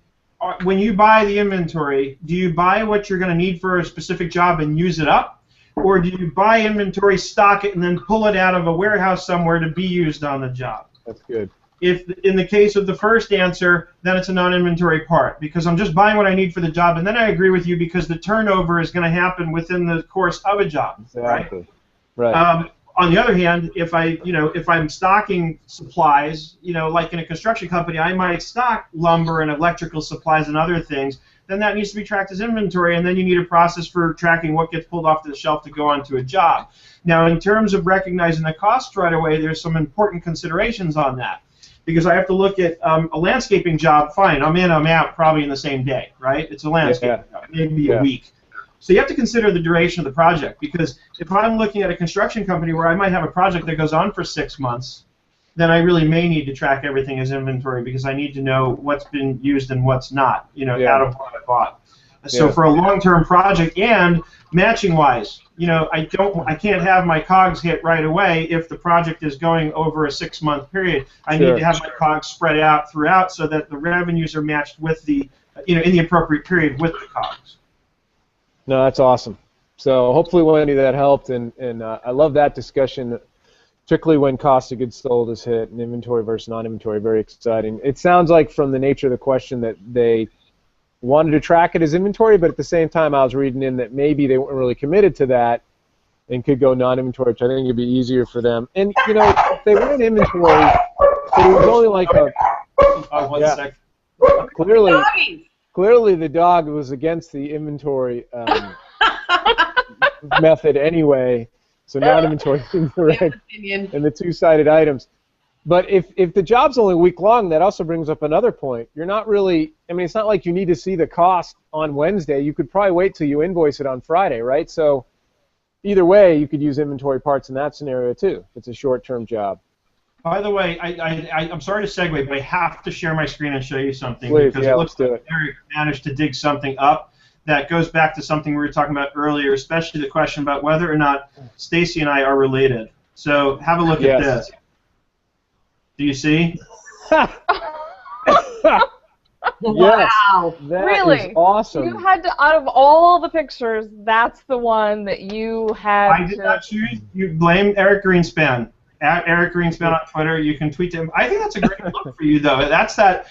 when you buy the inventory, do you buy what you're going to need for a specific job and use it up? Or do you buy inventory, stock it, and then pull it out of a warehouse somewhere to be used on the job? That's good. If in the case of the first answer, then it's a non-inventory part because I'm just buying what I need for the job, and then I agree with you because the turnover is going to happen within the course of a job. Exactly. Right. On the other hand, if I'm stocking supplies, like in a construction company, I might stock lumber and electrical supplies and other things. Then that needs to be tracked as inventory, and then you need a process for tracking what gets pulled off the shelf to go onto a job. Now, in terms of recognizing the cost right away, there's some important considerations on that. Because I have to look at a landscaping job, fine, I'm in, I'm out probably in the same day, right? It's a landscaping job, maybe a week. So you have to consider the duration of the project, because if I'm looking at a construction company where I might have a project that goes on for 6 months, then I really may need to track everything as inventory because I need to know what's been used and what's not, out of what I bought. So for a long-term project and matching-wise, I can't have my COGS hit right away if the project is going over a 6-month period. I need to have my COGS spread out throughout so that the revenues are matched with the, in the appropriate period with the COGS. No, that's awesome. So hopefully, Wendy, that helped, and I love that discussion, particularly when cost of goods sold is hit and inventory versus non-inventory. Very exciting. It sounds like from the nature of the question that they wanted to track it as inventory, but at the same time I was reading in that maybe they weren't really committed to that and could go non-inventory, which I think would be easier for them. And, if they went inventory, it was only like a... One sec. Clearly the dog was against the inventory method anyway, so non-inventory seems correct in the two-sided items. But if the job's only a week long, that also brings up another point. You're not really, it's not like you need to see the cost on Wednesday. You could probably wait till you invoice it on Friday, right? So either way, you could use inventory parts in that scenario too. If it's a short-term job. By the way, I'm sorry to segue, but I have to share my screen and show you something. Please, because it looks like Eric managed to dig something up that goes back to something we were talking about earlier, especially the question about whether or not Stacy and I are related. So have a look at this. Do you see? Wow. That Really? is awesome. You had to, out of all the pictures, that's the one that you had I did not choose. You blame Eric Greenspan. At Eric Greenspan on Twitter. You can tweet to him. I think that's a great look for you, though. That's that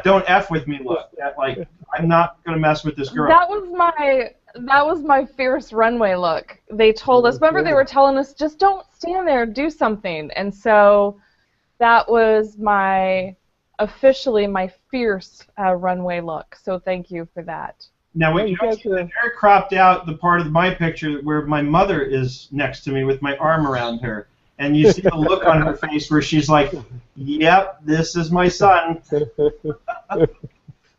don't F with me look. That, like, I'm not going to mess with this girl. That was my fierce runway look. They told us, remember they were telling us, just don't stand there, do something. And so that was officially my fierce runway look. So thank you for that. Now, when Eric cropped out the part of my picture where my mother is next to me with my arm around her. And you see the look on her face where she's like, yep, this is my son.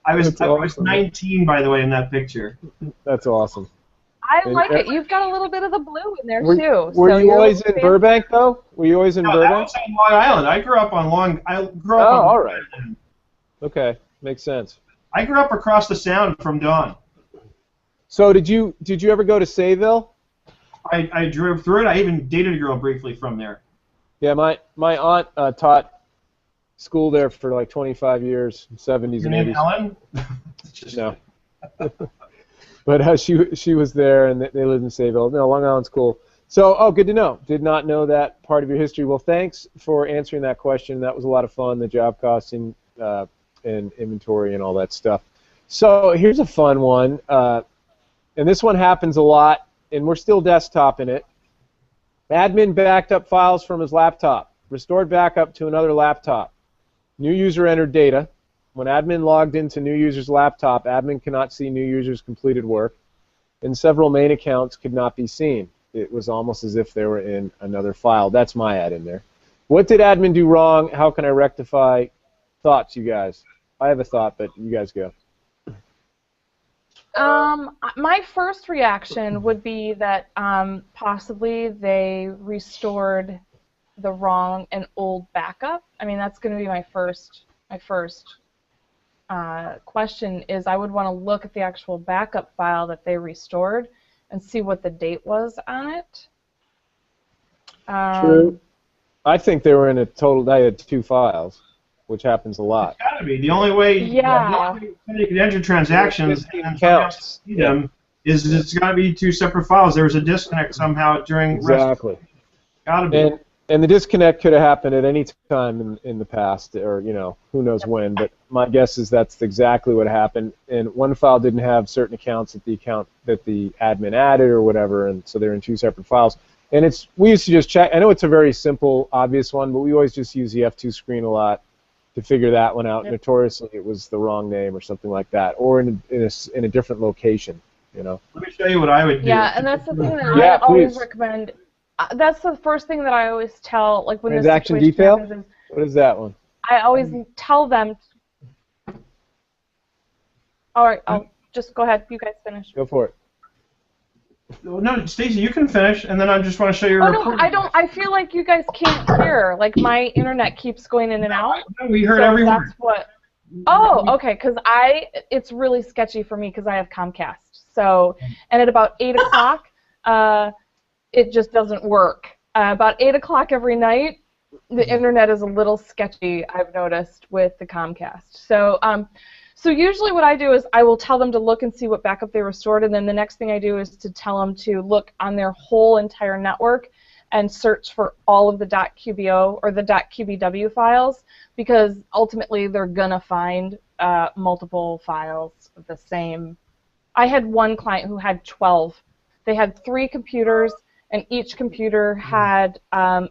I was That's awesome. 19, by the way, in that picture. That's awesome. I like it. You've got a little bit of the blue in there Were, too. were so you always in Burbank though? Were you always in No, I Burbank? was on Long Island. I grew up on Oh, all right. Okay, makes sense. I grew up across the Sound from Dawn. So did you ever go to Sayville? I drove through it. I even dated a girl briefly from there. Yeah, my aunt taught school there for like 25 years, 70s Your and name 80s. Ellen? No. But she was there, and they lived in Sayville. No, Long Island's cool. So, oh, good to know. Did not know that part of your history. Well, thanks for answering that question. That was a lot of fun, the job costing and inventory and all that stuff. So here's a fun one, and this one happens a lot, and we're still desktoping it. Admin backed up files from his laptop, restored backup to another laptop. New user entered data. When admin logged into new user's laptop, admin cannot see new user's completed work, and several main accounts could not be seen. It was almost as if they were in another file. That's my ad in there. What did admin do wrong? How can I rectify? Thoughts, you guys? I have a thought, but you guys go. My first reaction would be that possibly they restored the wrong and old backup. I mean, that's going to be my first question is I would want to look at the actual backup file that they restored and see what the date was on it. True. I think they were in a total. They had two files, which happens a lot. It's got to be. The only way somebody could enter transactions and counts see them is it's got to be two separate files. There was a disconnect somehow during Exactly. Got to be. And the disconnect could have happened at any time in the past, or who knows when. But my guess is that's exactly what happened. And one file didn't have certain accounts that the admin added or whatever, and so they're in two separate files. And we used to just check. I know it's a very simple, obvious one, but we always just use the F2 screen a lot to figure that one out. Yep. Notoriously, it was the wrong name or something like that, or in a different location. Let me show you what I would do. Yeah, and that's the thing that I always recommend. That's the first thing that I always tell, like when transaction this detail. Happens, what is that one? I always tell them. All right, I'll just go ahead. You guys finish. Go for it. No, Stacy, you can finish, and then I just want to show you. No, I don't. I feel like you guys can't hear. Like my internet keeps going in and out. No, we heard every word. That's what. Oh, okay. Because it's really sketchy for me because I have Comcast. So, and at about 8 o'clock, it just doesn't work. About 8 o'clock every night, the internet is a little sketchy, I've noticed, with the Comcast. So usually what I do is I will tell them to look and see what backup they restored, and then the next thing I do is to tell them to look on their whole entire network and search for all of the .qbo or the .qbw files, because ultimately they're going to find multiple files of the same. I had one client who had 12. They had 3 computers, and each computer had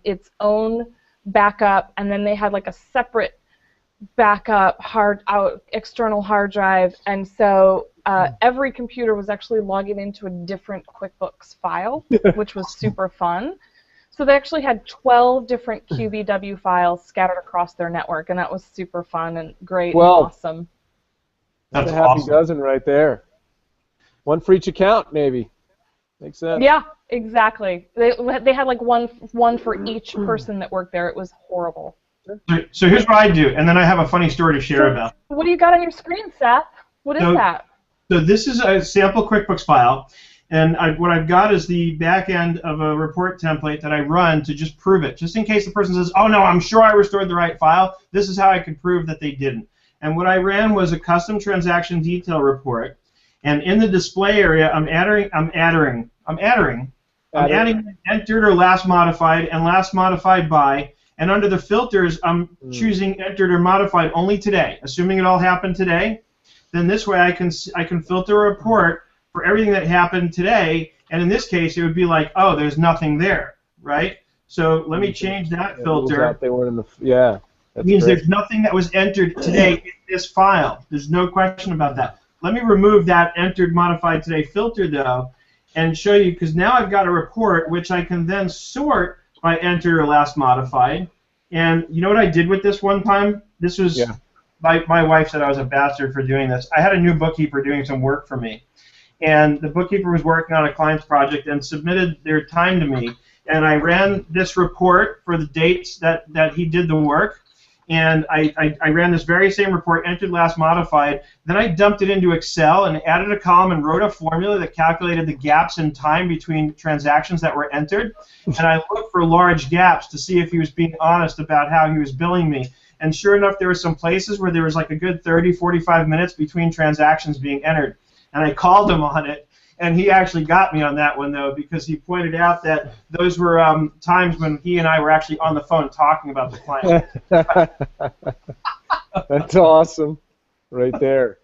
its own backup, and then they had like a separate backup external hard drive, and so every computer was actually logging into a different QuickBooks file, which was super fun. So they actually had 12 different QBW files scattered across their network, and that was super fun and great and awesome. That's a happy dozen right there. One for each account, maybe. Makes sense. Yeah, exactly. They had like one for each person that worked there. It was horrible. So here's what I do, and then I have a funny story to share about. What do you got on your screen, Seth? What is that? So this is a sample QuickBooks file, and what I've got is the back end of a report template that I run to just prove it. Just in case the person says, oh no, I'm sure I restored the right file, this is how I can prove that they didn't. And what I ran was a custom transaction detail report, and in the display area, I'm adding entered or last modified and last modified by, and under the filters, I'm choosing entered or modified only today, assuming it all happened today. Then this way I can filter a report for everything that happened today, and in this case, it would be like, oh, there's nothing there, right? So let me change that filter. They weren't in the, it means there's nothing that was entered today in this file. There's no question about that. Let me remove that entered modified today filter, though, and show you, because now I've got a report which I can then sort by entered or last modified. And you know what I did with this one time? This was my wife said I was a bastard for doing this. I had a new bookkeeper doing some work for me, and the bookkeeper was working on a client's project and submitted their time to me, and I ran this report for the dates that he did the work, and I ran this very same report, entered last modified, then I dumped it into Excel and added a column and wrote a formula that calculated the gaps in time between transactions that were entered, and I looked for large gaps to see if he was being honest about how he was billing me. And sure enough, there were some places where there was like a good 30, 45 minutes between transactions being entered. And I called him on it, and he actually got me on that one, though, because he pointed out that those were times when he and I were actually on the phone talking about the client. That's awesome, right there.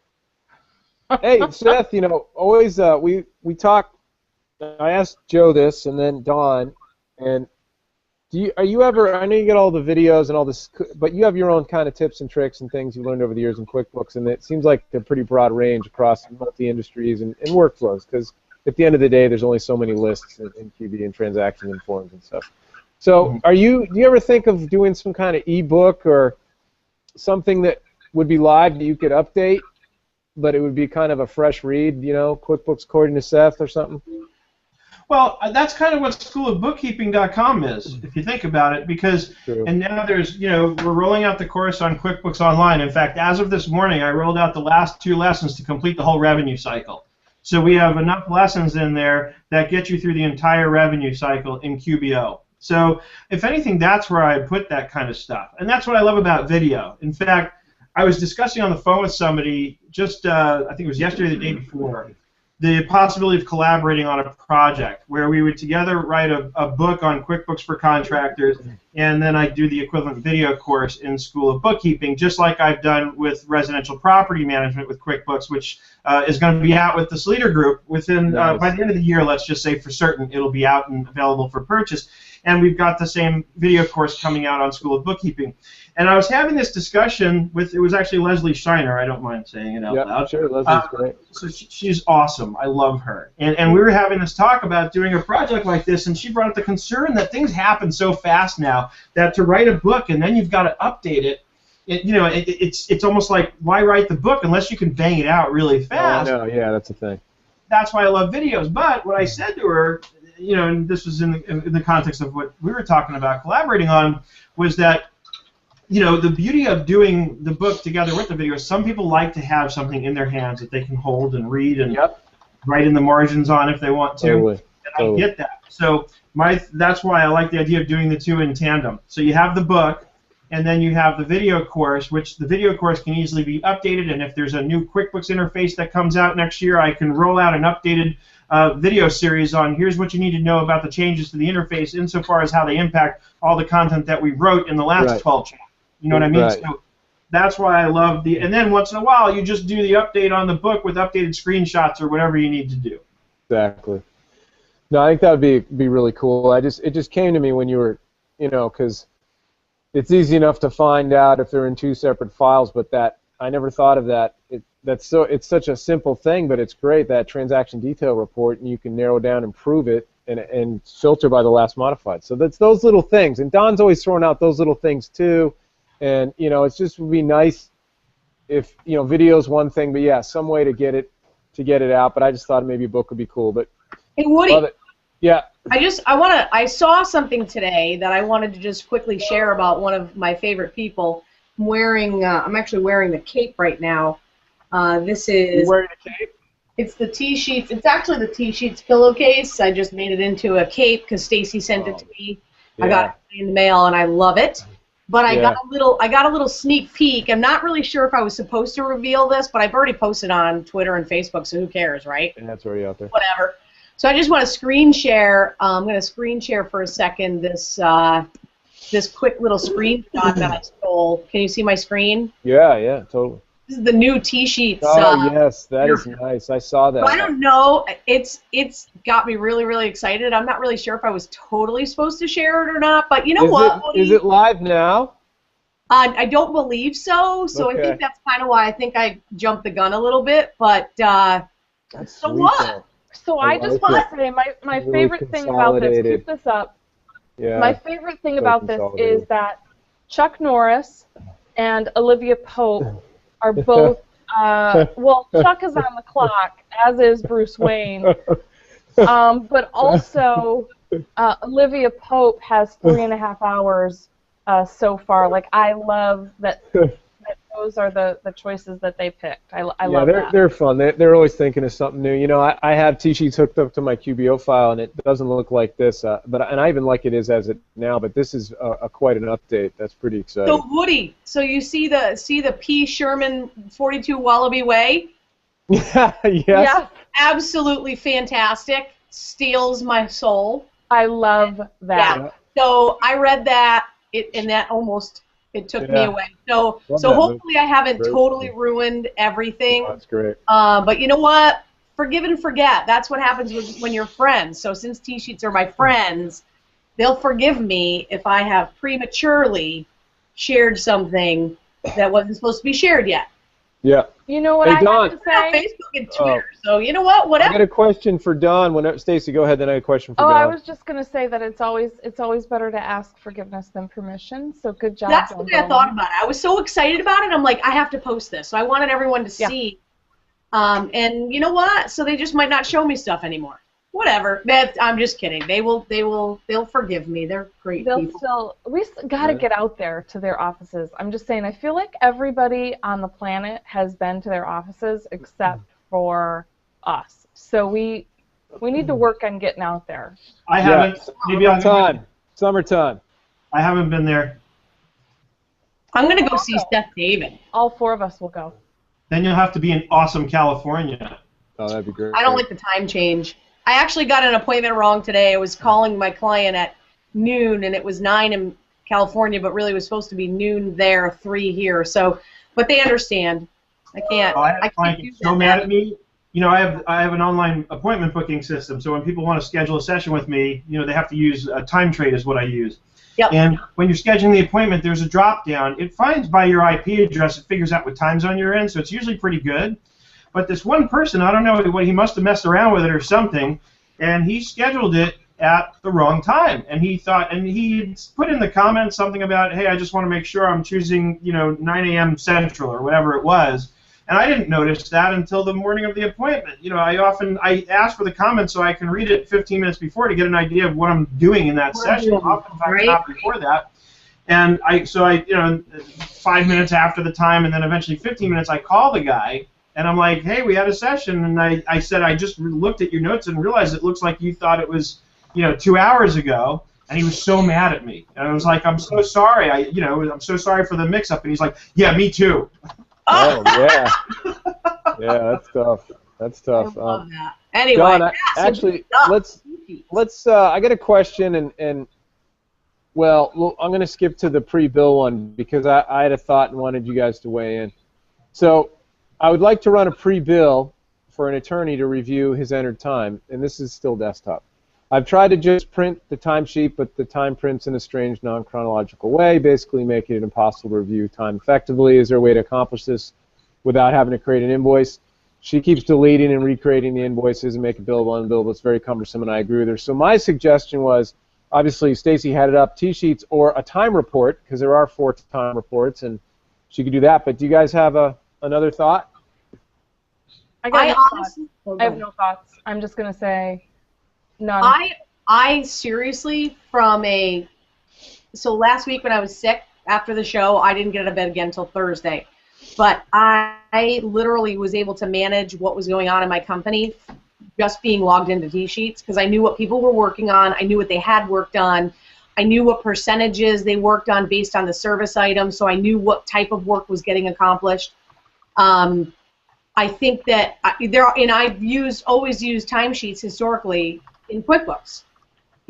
Hey, Seth, you know, always we talk. I asked Joe this, and then Dawn, and are you ever? I know you get all the videos and all this, but you have your own kind of tips and tricks and things you learned over the years in QuickBooks, and it seems like a pretty broad range across multi-industries and workflows. Because at the end of the day, there's only so many lists in QB and transactions and forms and stuff. So, do you ever think of doing some kind of ebook or something that would be live that you could update, but it would be kind of a fresh read? You know, QuickBooks according to Seth or something. Well, that's kind of what schoolofbookkeeping.com is, if you think about it, because, True. and now there's, you know, we're rolling out the course on QuickBooks Online. In fact, as of this morning, I rolled out the last 2 lessons to complete the whole revenue cycle. So we have enough lessons in there that get you through the entire revenue cycle in QBO. So if anything, that's where I put that kind of stuff. And that's what I love about video. In fact, I was discussing on the phone with somebody just, I think it was yesterday or the day before, the possibility of collaborating on a project where we would together write a book on QuickBooks for contractors, and then I do the equivalent video course in School of Bookkeeping, just like I've done with residential property management with QuickBooks, which is going to be out with the Sleater Group within, by the end of the year, let's just say for certain, it'll be out and available for purchase. And we've got the same video course coming out on School of Bookkeeping. And I was having this discussion with, it was actually Leslie Shiner, I don't mind saying it out loud. Sure, Leslie's great. So she's awesome. I love her. And we were having this talk about doing a project like this, and she brought up the concern that things happen so fast now that to write a book and then you've got to update it, it's almost like, why write the book unless you can bang it out really fast? Oh, no, yeah, that's the thing. That's why I love videos. But what I said to her, you know, and this was in the context of what we were talking about collaborating on, was that, you know, the beauty of doing the book together with the video is some people like to have something in their hands that they can hold and read and write in the margins on if they want to. Totally. And I get that. So that's why I like the idea of doing the two in tandem. So you have the book, and then you have the video course, which the video course can easily be updated, and if there's a new QuickBooks interface that comes out next year, I can roll out an updated video series on here's what you need to know about the changes to the interface insofar as how they impact all the content that we wrote in the last 12 chapters. You know what I mean? Right. So that's why I love and then once in a while you just do the update on the book with updated screenshots or whatever you need to do. Exactly. No, I think that would be really cool. It just came to me when you were, you know, because it's easy enough to find out if they're in 2 separate files, but that I never thought of that. It's such a simple thing, but it's great, that transaction detail report, and you can narrow down and prove it and filter by the last modified. So that's those little things, and Don's always throwing out those little things too. And you know, it's just would be nice if, you know, video's one thing, but yeah, some way to get it out. But I just thought maybe a book would be cool. But hey, Woody. Love it. Yeah. I saw something today that I wanted to just quickly share about one of my favorite people. I'm actually wearing the cape right now. This is. You wearing a cape? It's the T-Sheets. It's actually the T-Sheets pillowcase. I just made it into a cape because Stacy sent it to me. Yeah. I got it in the mail and I love it. But I got a little sneak peek. I'm not really sure if I was supposed to reveal this, but I've already posted on Twitter and Facebook, so who cares, right? And that's already out there. Whatever. So I just want to screen share. I'm going to screen share for a second this quick little screenshot that I stole. Can you see my screen? Yeah, totally. This is the new T-Sheets. Oh, yes, that is nice. I saw that. I don't know. It's got me really, really excited. I'm not really sure if I was totally supposed to share it or not, but you know what? Is it live now? I don't believe so, so okay. I think that's kind of why I think I jumped the gun a little bit, but that's so sweet, what? though. So I just want to say my really favorite thing about this, keep this up, my favorite thing about this is that Chuck Norris and Olivia Pope are both, well, Chuck is on the clock, as is Bruce Wayne, but also Olivia Pope has 3.5 hours so far. Like, I love that those are the choices that they picked. I love that. They're fun. They're always thinking of something new. You know, I have T-sheets hooked up to my QBO file, and it doesn't look like this, and I even like it is as it now, but this is quite an update. That's pretty exciting. So Woody, so you see the P. Sherman 42 Wallaby Way? Yes. Yeah, Absolutely fantastic. Steals my soul. I love that. Yeah. So I read that, and that almost took me away. So hopefully I haven't totally ruined everything. That's great. But you know what? Forgive and forget. That's what happens when you're friends. So since T-sheets are my friends, they'll forgive me if I have prematurely shared something that wasn't supposed to be shared yet. Yeah. You know what Hey, I Don. have to say? Facebook and Twitter. So you know what? I Whatever. got a question for Don. Stacy, go ahead. Then I have a question for Oh, Don. I was just going to say that it's always better to ask forgiveness than permission. So good job. That's Don the way I Brolin. thought about it. I was so excited about it. I'm like, I have to post this. So I wanted everyone to see. And you know what? So they just might not show me stuff anymore. Whatever. I'm just kidding. They'll forgive me. They're great people. We got to get out there to their offices. I'm just saying, I feel like everybody on the planet has been to their offices except for us. So we need to work on getting out there. I haven't. Maybe Summertime. I haven't been there. I'm going to go see Seth David. All 4 of us will go. Then you'll have to be in awesome California. Oh, that'd be great. I don't like the time change. I actually got an appointment wrong today. I was calling my client at noon, and it was 9 in California, but really it was supposed to be noon there, 3 here. So, but they understand. I can't. I have a client can't do that's so that. mad at me. You know, I have an online appointment booking system. So when people want to schedule a session with me, you know, they have to use Time Trade is what I use. Yep. And when you're scheduling the appointment, there's a drop down. It finds by your IP address. It figures out what time zone you're in. So it's usually pretty good. But this one person, I don't know what, he must have messed around with it or something, and he scheduled it at the wrong time. And he thought, and he put in the comments something about, hey, I just want to make sure I'm choosing, 9 a.m. Central or whatever it was. And I didn't notice that until the morning of the appointment. I ask for the comments so I can read it 15 minutes before to get an idea of what I'm doing in that session. Oftentimes not before that. And so 5 minutes after the time, and then eventually 15 minutes, I call the guy. And I'm like, hey, we had a session, and I said, I just looked at your notes and realized it looks like you thought it was, 2 hours ago. And he was so mad at me. And I was like, I'm so sorry. I'm so sorry for the mix-up. And he's like, yeah, me too. Oh, yeah. Yeah, that's tough. That's tough. I love that. Anyway, Don, actually, let's. I got a question, and well, I'm going to skip to the pre-bill one because I had a thought and wanted you guys to weigh in. So I would like to run a pre-bill for an attorney to review his entered time, and this is still desktop. I've tried to just print the timesheet, but the time prints in a strange non-chronological way, basically making it impossible to review time effectively. Is there a way to accomplish this without having to create an invoice? She keeps deleting and recreating the invoices and making billable and unbillable. It's very cumbersome, and I agree with her. So my suggestion was, obviously, Stacy had it up, T-sheets or a time report, because there are 4 time reports, and she could do that. But do you guys have another thought? I have no thoughts. I'm just going to say none. I seriously, so last week when I was sick after the show, I didn't get out of bed again until Thursday. But I literally was able to manage what was going on in my company just being logged into T-sheets because I knew what people were working on. I knew what they had worked on. I knew what percentages they worked on based on the service item, so I knew what type of work was getting accomplished. I think that I've always used timesheets historically in QuickBooks.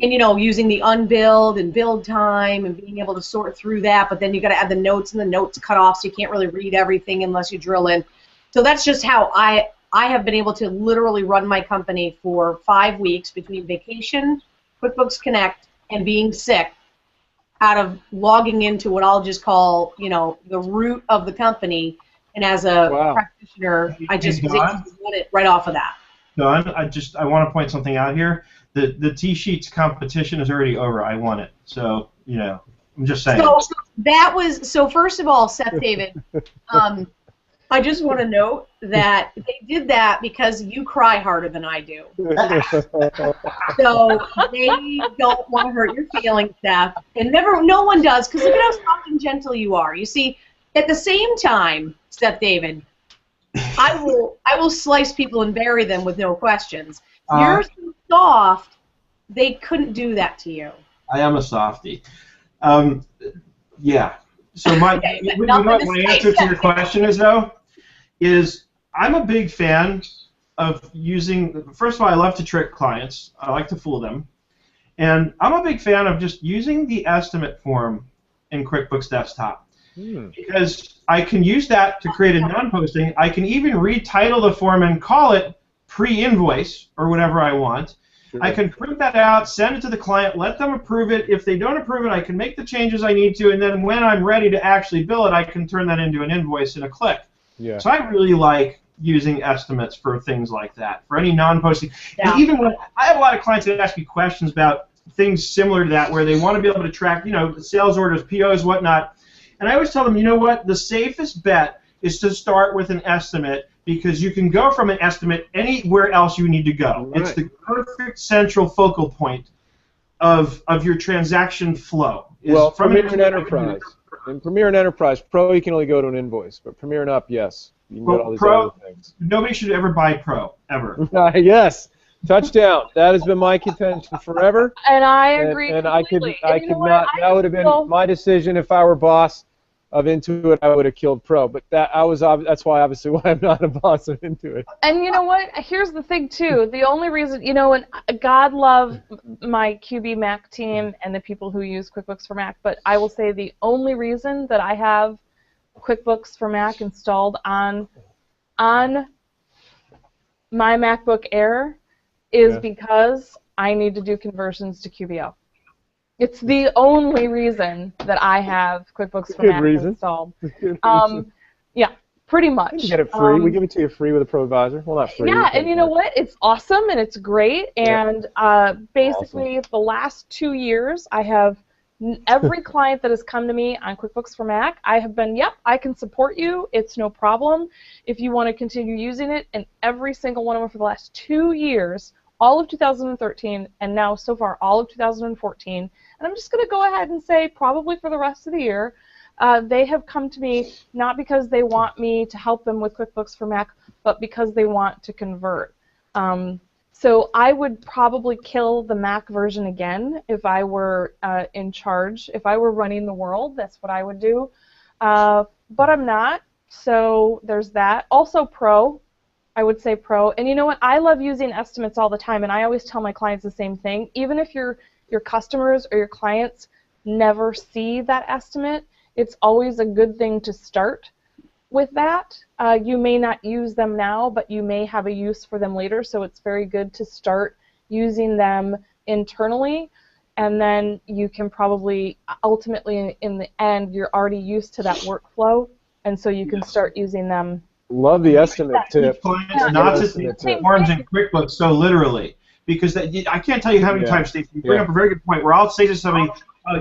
And, using the unbilled and billed time and being able to sort through that, but then you got to add the notes, and the notes cut off, so you can't really read everything unless you drill in. So that's just how I have been able to literally run my company for 5 weeks between vacation, QuickBooks Connect, and being sick out of logging into what I'll just call, the root of the company. And as a practitioner, I just was able to run it right off of that. Don, I want to point something out here. The T-sheets competition is already over. I won it. So, I'm just saying. So first of all, Seth David, I just want to note that they did that because you cry harder than I do. So they don't want to hurt your feelings, Seth. And no one does, because look at how soft and gentle you are. You see, at the same time, Seth David, I will slice people and bury them with no questions. You're so soft, they couldn't do that to you. I am a softie. Yeah. So my answer to your question is, though, I'm a big fan of using, first of all, I love to trick clients. I like to fool them. And I'm a big fan of just using the estimate form in QuickBooks Desktop. Because I can use that to create a non-posting. I can even retitle the form and call it pre-invoice or whatever I want. Sure. I can print that out, send it to the client, let them approve it. If they don't approve it, I can make the changes I need to, and then when I'm ready to actually bill it, I can turn that into an invoice in a click. Yeah. So I really like using estimates for things like that, for any non-posting. Yeah. And even when I have a lot of clients that ask me questions about things similar to that, where they want to be able to track, sales orders, POs, whatnot. And I always tell them, you know what, the safest bet is to start with an estimate, because you can go from an estimate anywhere else you need to go. Right. It's the perfect central focal point of your transaction flow. Well, Premier and Enterprise. In Premier and Enterprise, Pro, you can only go to an invoice, but Premier and Up, yes. You can get all these Pro, other things. Nobody should ever buy Pro, ever. Yes. Touchdown. That has been my contention forever. And I agree and completely. I could not. That would have been my decision if I were boss of Intuit. I would have killed Pro. But that's why I'm not a boss of Intuit. And you know what? Here's the thing too. The only reason, and God love my QB Mac team and the people who use QuickBooks for Mac. But I will say the only reason that I have QuickBooks for Mac installed on my MacBook Air is because I need to do conversions to QBO. It's the only reason that I have QuickBooks for Mac installed. Yeah, pretty much. You get it free. We give it to you free with a Pro Advisor. Well, not free. Yeah, and you know what? It's awesome and it's great. And basically, the last 2 years, I have every client that has come to me on QuickBooks for Mac, I have been, yep, I can support you. It's no problem if you want to continue using it. And every single one of them for the last 2 years, all of 2013, and now so far all of 2014, and I'm just going to go ahead and say probably for the rest of the year, they have come to me not because they want me to help them with QuickBooks for Mac, but because they want to convert. So I would probably kill the Mac version again if I were in charge. If I were running the world, that's what I would do. But I'm not, so there's that. Also Pro. I would say Pro. And you know what? I love using estimates all the time, and I always tell my clients the same thing. Even if your customers or your clients never see that estimate, it's always a good thing to start with that. You may not use them now, but you may have a use for them later, so it's very good to start using them internally, and then you can probably, ultimately in the end, you're already used to that workflow, and so you can start using them. Love the estimate tip. Not to take forms in QuickBooks so literally, because I can't tell you how many times, Steve, you bring up a very good point where I'll say to somebody,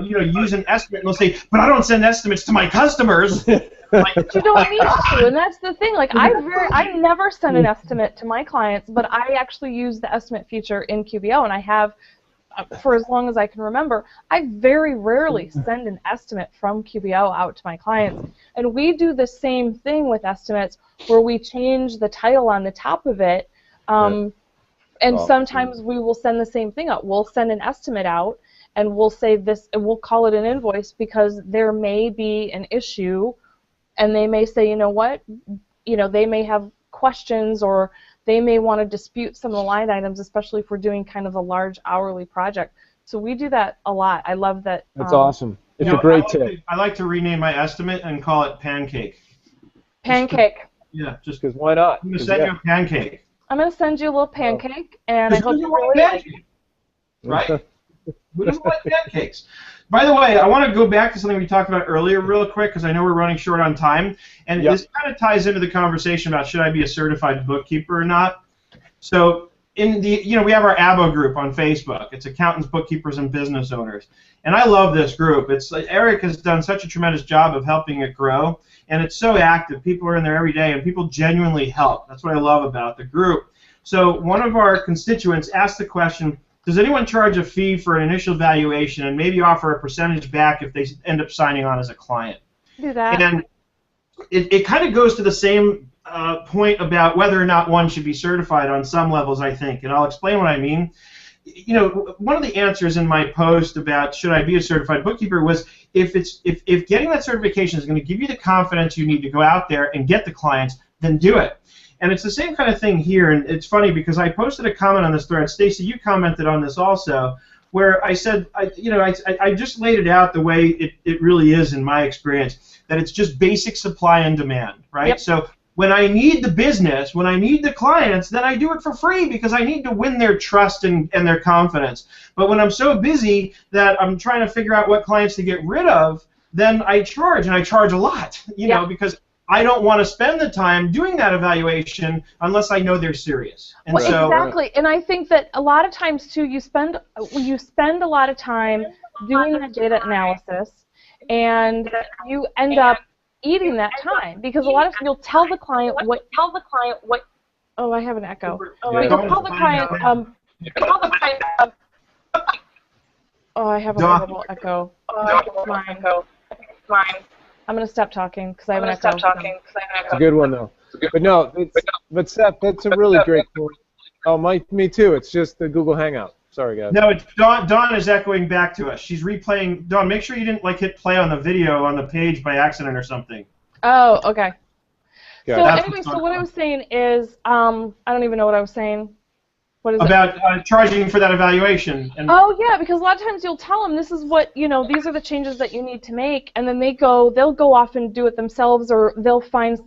use an estimate, and they'll say, but I don't send estimates to my customers. But you don't need to, and that's the thing. Like I never send an estimate to my clients, but I actually use the estimate feature in QBO, and I have for as long as I can remember. I very rarely send an estimate from QBO out to my clients, and we do the same thing with estimates, where we change the title on the top of it, and sometimes we will send the same thing out. We'll send an estimate out, and we'll say this, and we'll call it an invoice because there may be an issue, and they may say, you know what, they may have questions, or they may want to dispute some of the line items, especially if we're doing kind of a large hourly project. So we do that a lot. I love that. That's awesome. It's a great tip. I like to rename my estimate and call it Pancake. Pancake. Just because why not? I'm going to send you a pancake. I'm going to send you a little pancake, and I hope you really like it. Right? Who doesn't like pancakes? By the way, I want to go back to something we talked about earlier real quick, because I know we're running short on time, and this kind of ties into the conversation about should I be a certified bookkeeper or not. So we have our ABO group on Facebook. It's accountants, bookkeepers, and business owners. And I love this group. It's Eric has done such a tremendous job of helping it grow, and it's so active. People are in there every day, and people genuinely help. That's what I love about the group. So one of our constituents asked the question, does anyone charge a fee for an initial valuation and maybe offer a percentage back if they end up signing on as a client? Do that. And it kind of goes to the same point about whether or not one should be certified on some levels, I think, and I'll explain what I mean. One of the answers in my post about should I be a certified bookkeeper was if getting that certification is going to give you the confidence you need to go out there and get the clients, then do it. And it's the same kind of thing here, and it's funny because I posted a comment on this thread. Stacy, you commented on this also, where I said, I just laid it out the way it really is in my experience, that it's just basic supply and demand, right? Yep. So when I need the business, when I need the clients, then I do it for free because I need to win their trust and their confidence. But when I'm so busy that I'm trying to figure out what clients to get rid of, then I charge, and I charge a lot, because I don't want to spend the time doing that evaluation unless I know they're serious. And well, so exactly, and I think that a lot of times too, you spend a lot of time doing that data analysis, and you end up eating that time because a lot of you'll tell the client what. Oh, I have an echo. Yeah. You'll tell the client. Oh, I have a horrible echo. Mine. I'm gonna stop talking because I have an echo. It's a good one though. But no, but Seth, that's a really great point. Oh, me too. It's just the Google Hangout. Sorry, guys. No, it's Dawn is echoing back to us. She's replaying. Dawn, make sure you didn't hit play on the video on the page by accident or something. Oh, okay. Yeah. So anyway, so what I was saying is, I don't even know what I was saying. What is about charging for that evaluation. And oh yeah, because a lot of times you'll tell them this is what these are the changes that you need to make, and then they'll go off and do it themselves, or they'll price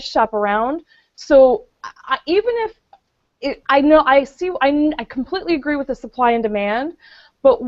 shop around. So even if I completely agree with the supply and demand, but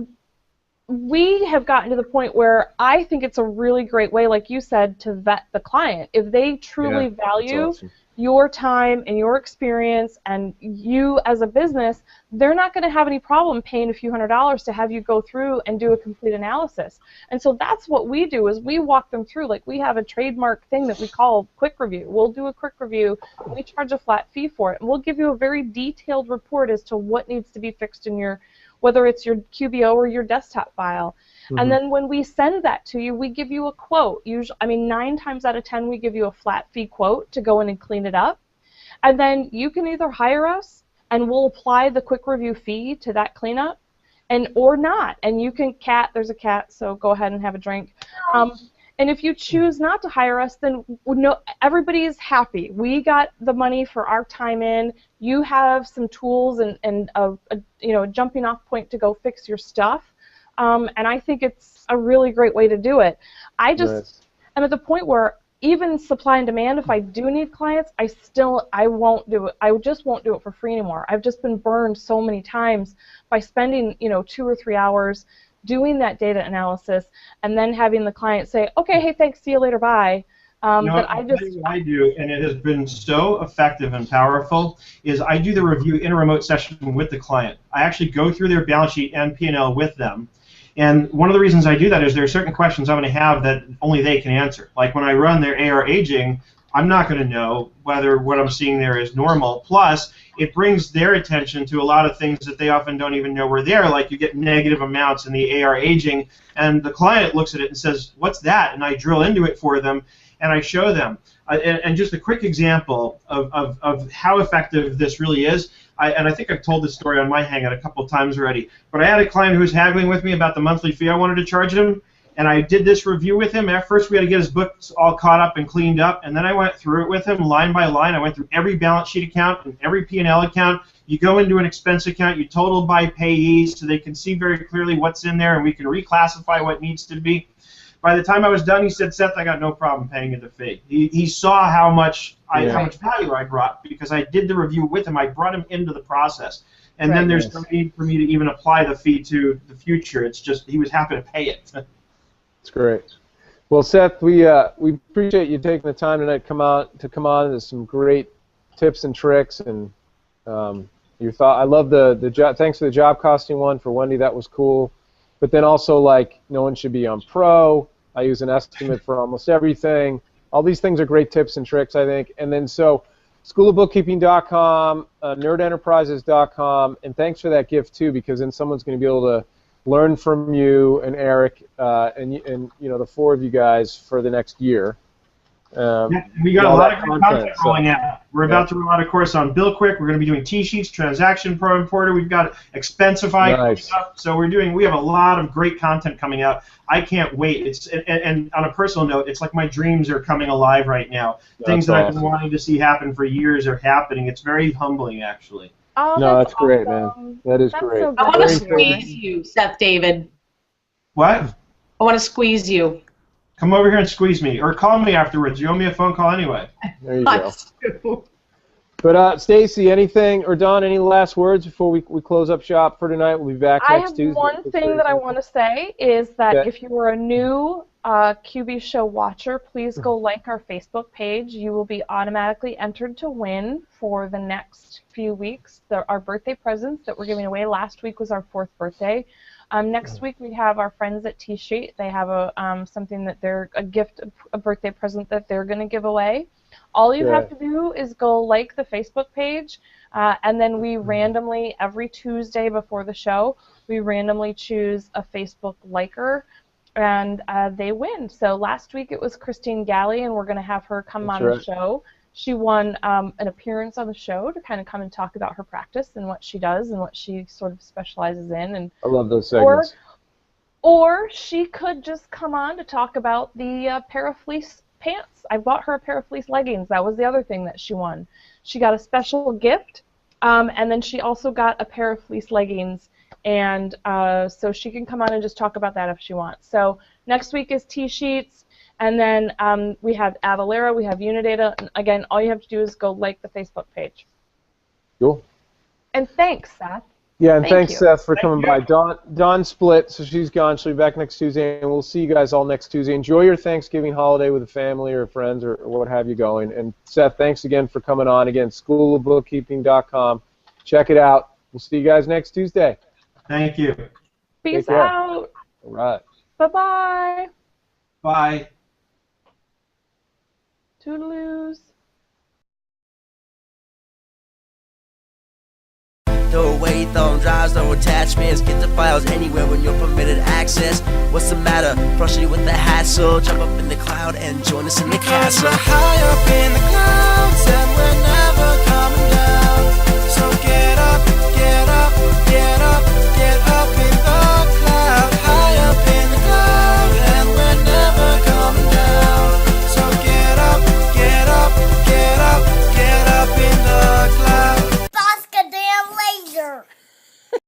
we have gotten to the point where I think it's a really great way, like you said, to vet the client. If they truly value your time and your experience and you as a business, they're not going to have any problem paying a few $100s to have you go through and do a complete analysis. And so that's what we do, is we walk them through. Like, we have a trademark thing that we call quick review. We'll do a quick review, and we charge a flat fee for it, and we'll give you a very detailed report as to what needs to be fixed in your, whether it's your QBO or your desktop file. Mm-hmm. And then when we send that to you, we give you a quote. Usually, 9 times out of 10, we give you a flat fee quote to go in and clean it up. And then you can either hire us, and we'll apply the quick review fee to that cleanup, or not. And you can there's a cat, so go ahead and have a drink. And if you choose not to hire us, then everybody is happy. We got the money for our time in. You have some tools and a jumping off point to go fix your stuff. And I think it's a really great way to do it. I'm at the point where even supply and demand, if I do need clients, I won't do it. I just won't do it for free anymore. I've just been burned so many times by spending 2 or 3 hours doing that data analysis and then having the client say, okay, hey, thanks, see you later, bye. What I do, and it has been so effective and powerful, is I do the review in a remote session with the client. I actually go through their balance sheet and P&L with them. And one of the reasons I do that is there are certain questions I'm going to have that only they can answer. Like when I run their AR aging, I'm not going to know whether what I'm seeing there is normal. Plus, it brings their attention to a lot of things that they often don't even know were there, like you get negative amounts in the AR aging, and the client looks at it and says, what's that? And I drill into it for them, and I show them. And just a quick example of how effective this really is, and I think I've told this story on my Hangout a couple of times already, but I had a client who was haggling with me about the monthly fee I wanted to charge him, and I did this review with him. At first, we had to get his books all caught up and cleaned up, and then I went through it with him line by line. I went through every balance sheet account and every P&L account. You go into an expense account, you total by payee, so they can see very clearly what's in there, and we can reclassify what needs to be. By the time I was done, he said, Seth, I got no problem paying you the fee. He saw how much value I brought because I did the review with him. I brought him into the process. And then there's no need for me to even apply the fee to the future. It's just he was happy to pay it. That's great. Well, Seth, we appreciate you taking the time tonight to come on. There's some great tips and tricks, and Your thought. I love the job. Thanks for the job costing one for Wendy. That was cool. But then also, like, no one should be on pro. I use an estimate for almost everything. All these things are great tips and tricks, I think. And then so schoolofbookkeeping.com, nerdenterprises.com, and thanks for that gift too, because then someone's going to be able to learn from you and Eric and you know, the four of you guys for the next year. We got a lot of good content rolling out. We're about to roll out a course on Bill Quick. We're going to be doing T-sheets, Transaction Pro Importer. We've got Expensify coming up. So we have a lot of great content coming out. I can't wait. And on a personal note, it's like my dreams are coming alive right now. Things that I've been wanting to see happen for years are happening. It's very humbling, actually. Oh, no, that's awesome. great, man. That is great. So I want to squeeze you, Seth David. What? I want to squeeze you. Come over here and squeeze me, or call me afterwards. You owe me a phone call anyway. There you go. But Stacy, anything, or Don, any last words before we close up shop for tonight? We'll be back next Tuesday. I have one thing that I want to say is that if you are a new QB Show watcher, please go like our Facebook page. You will be automatically entered to win for the next few weeks. Our birthday presents that we're giving away. Last week was our 4th birthday. Next week we have our friends at T-Sheet. They have something that they're a gift, a birthday present that they're going to give away. All you have to do is go like the Facebook page, and then we randomly, every Tuesday before the show, we randomly choose a Facebook liker, and they win. So last week it was Christine Galley, and we're going to have her come on the show. She won an appearance on the show to kind of come and talk about her practice and what she does and what she sort of specializes in. And I love those segments. Or she could just come on to talk about the pair of fleece pants. I bought her a pair of fleece leggings. That was the other thing that she won. She got a special gift, and then she also got a pair of fleece leggings. And so she can come on and just talk about that if she wants. So next week is T-Sheets. And then we have Avalara, we have Unidata. And again, all you have to do is go like the Facebook page. Cool. And thanks, Seth. Yeah, and thanks, Seth, for coming by. Dawn split, so she's gone. She'll be back next Tuesday, and we'll see you guys all next Tuesday. Enjoy your Thanksgiving holiday with a family or friends or what have you going. And Seth, thanks again for coming on. Again, schoolofbookkeeping.com. Check it out. We'll see you guys next Tuesday. Thank you. Peace out. All right. Bye-bye. Bye. Toodaloos. Throw away thumb drives, no attachments. Get the files anywhere when you're permitted access. What's the matter? Frustrated with the hassle? Jump up in the cloud and join us in the castle. High up in the clouds, and we're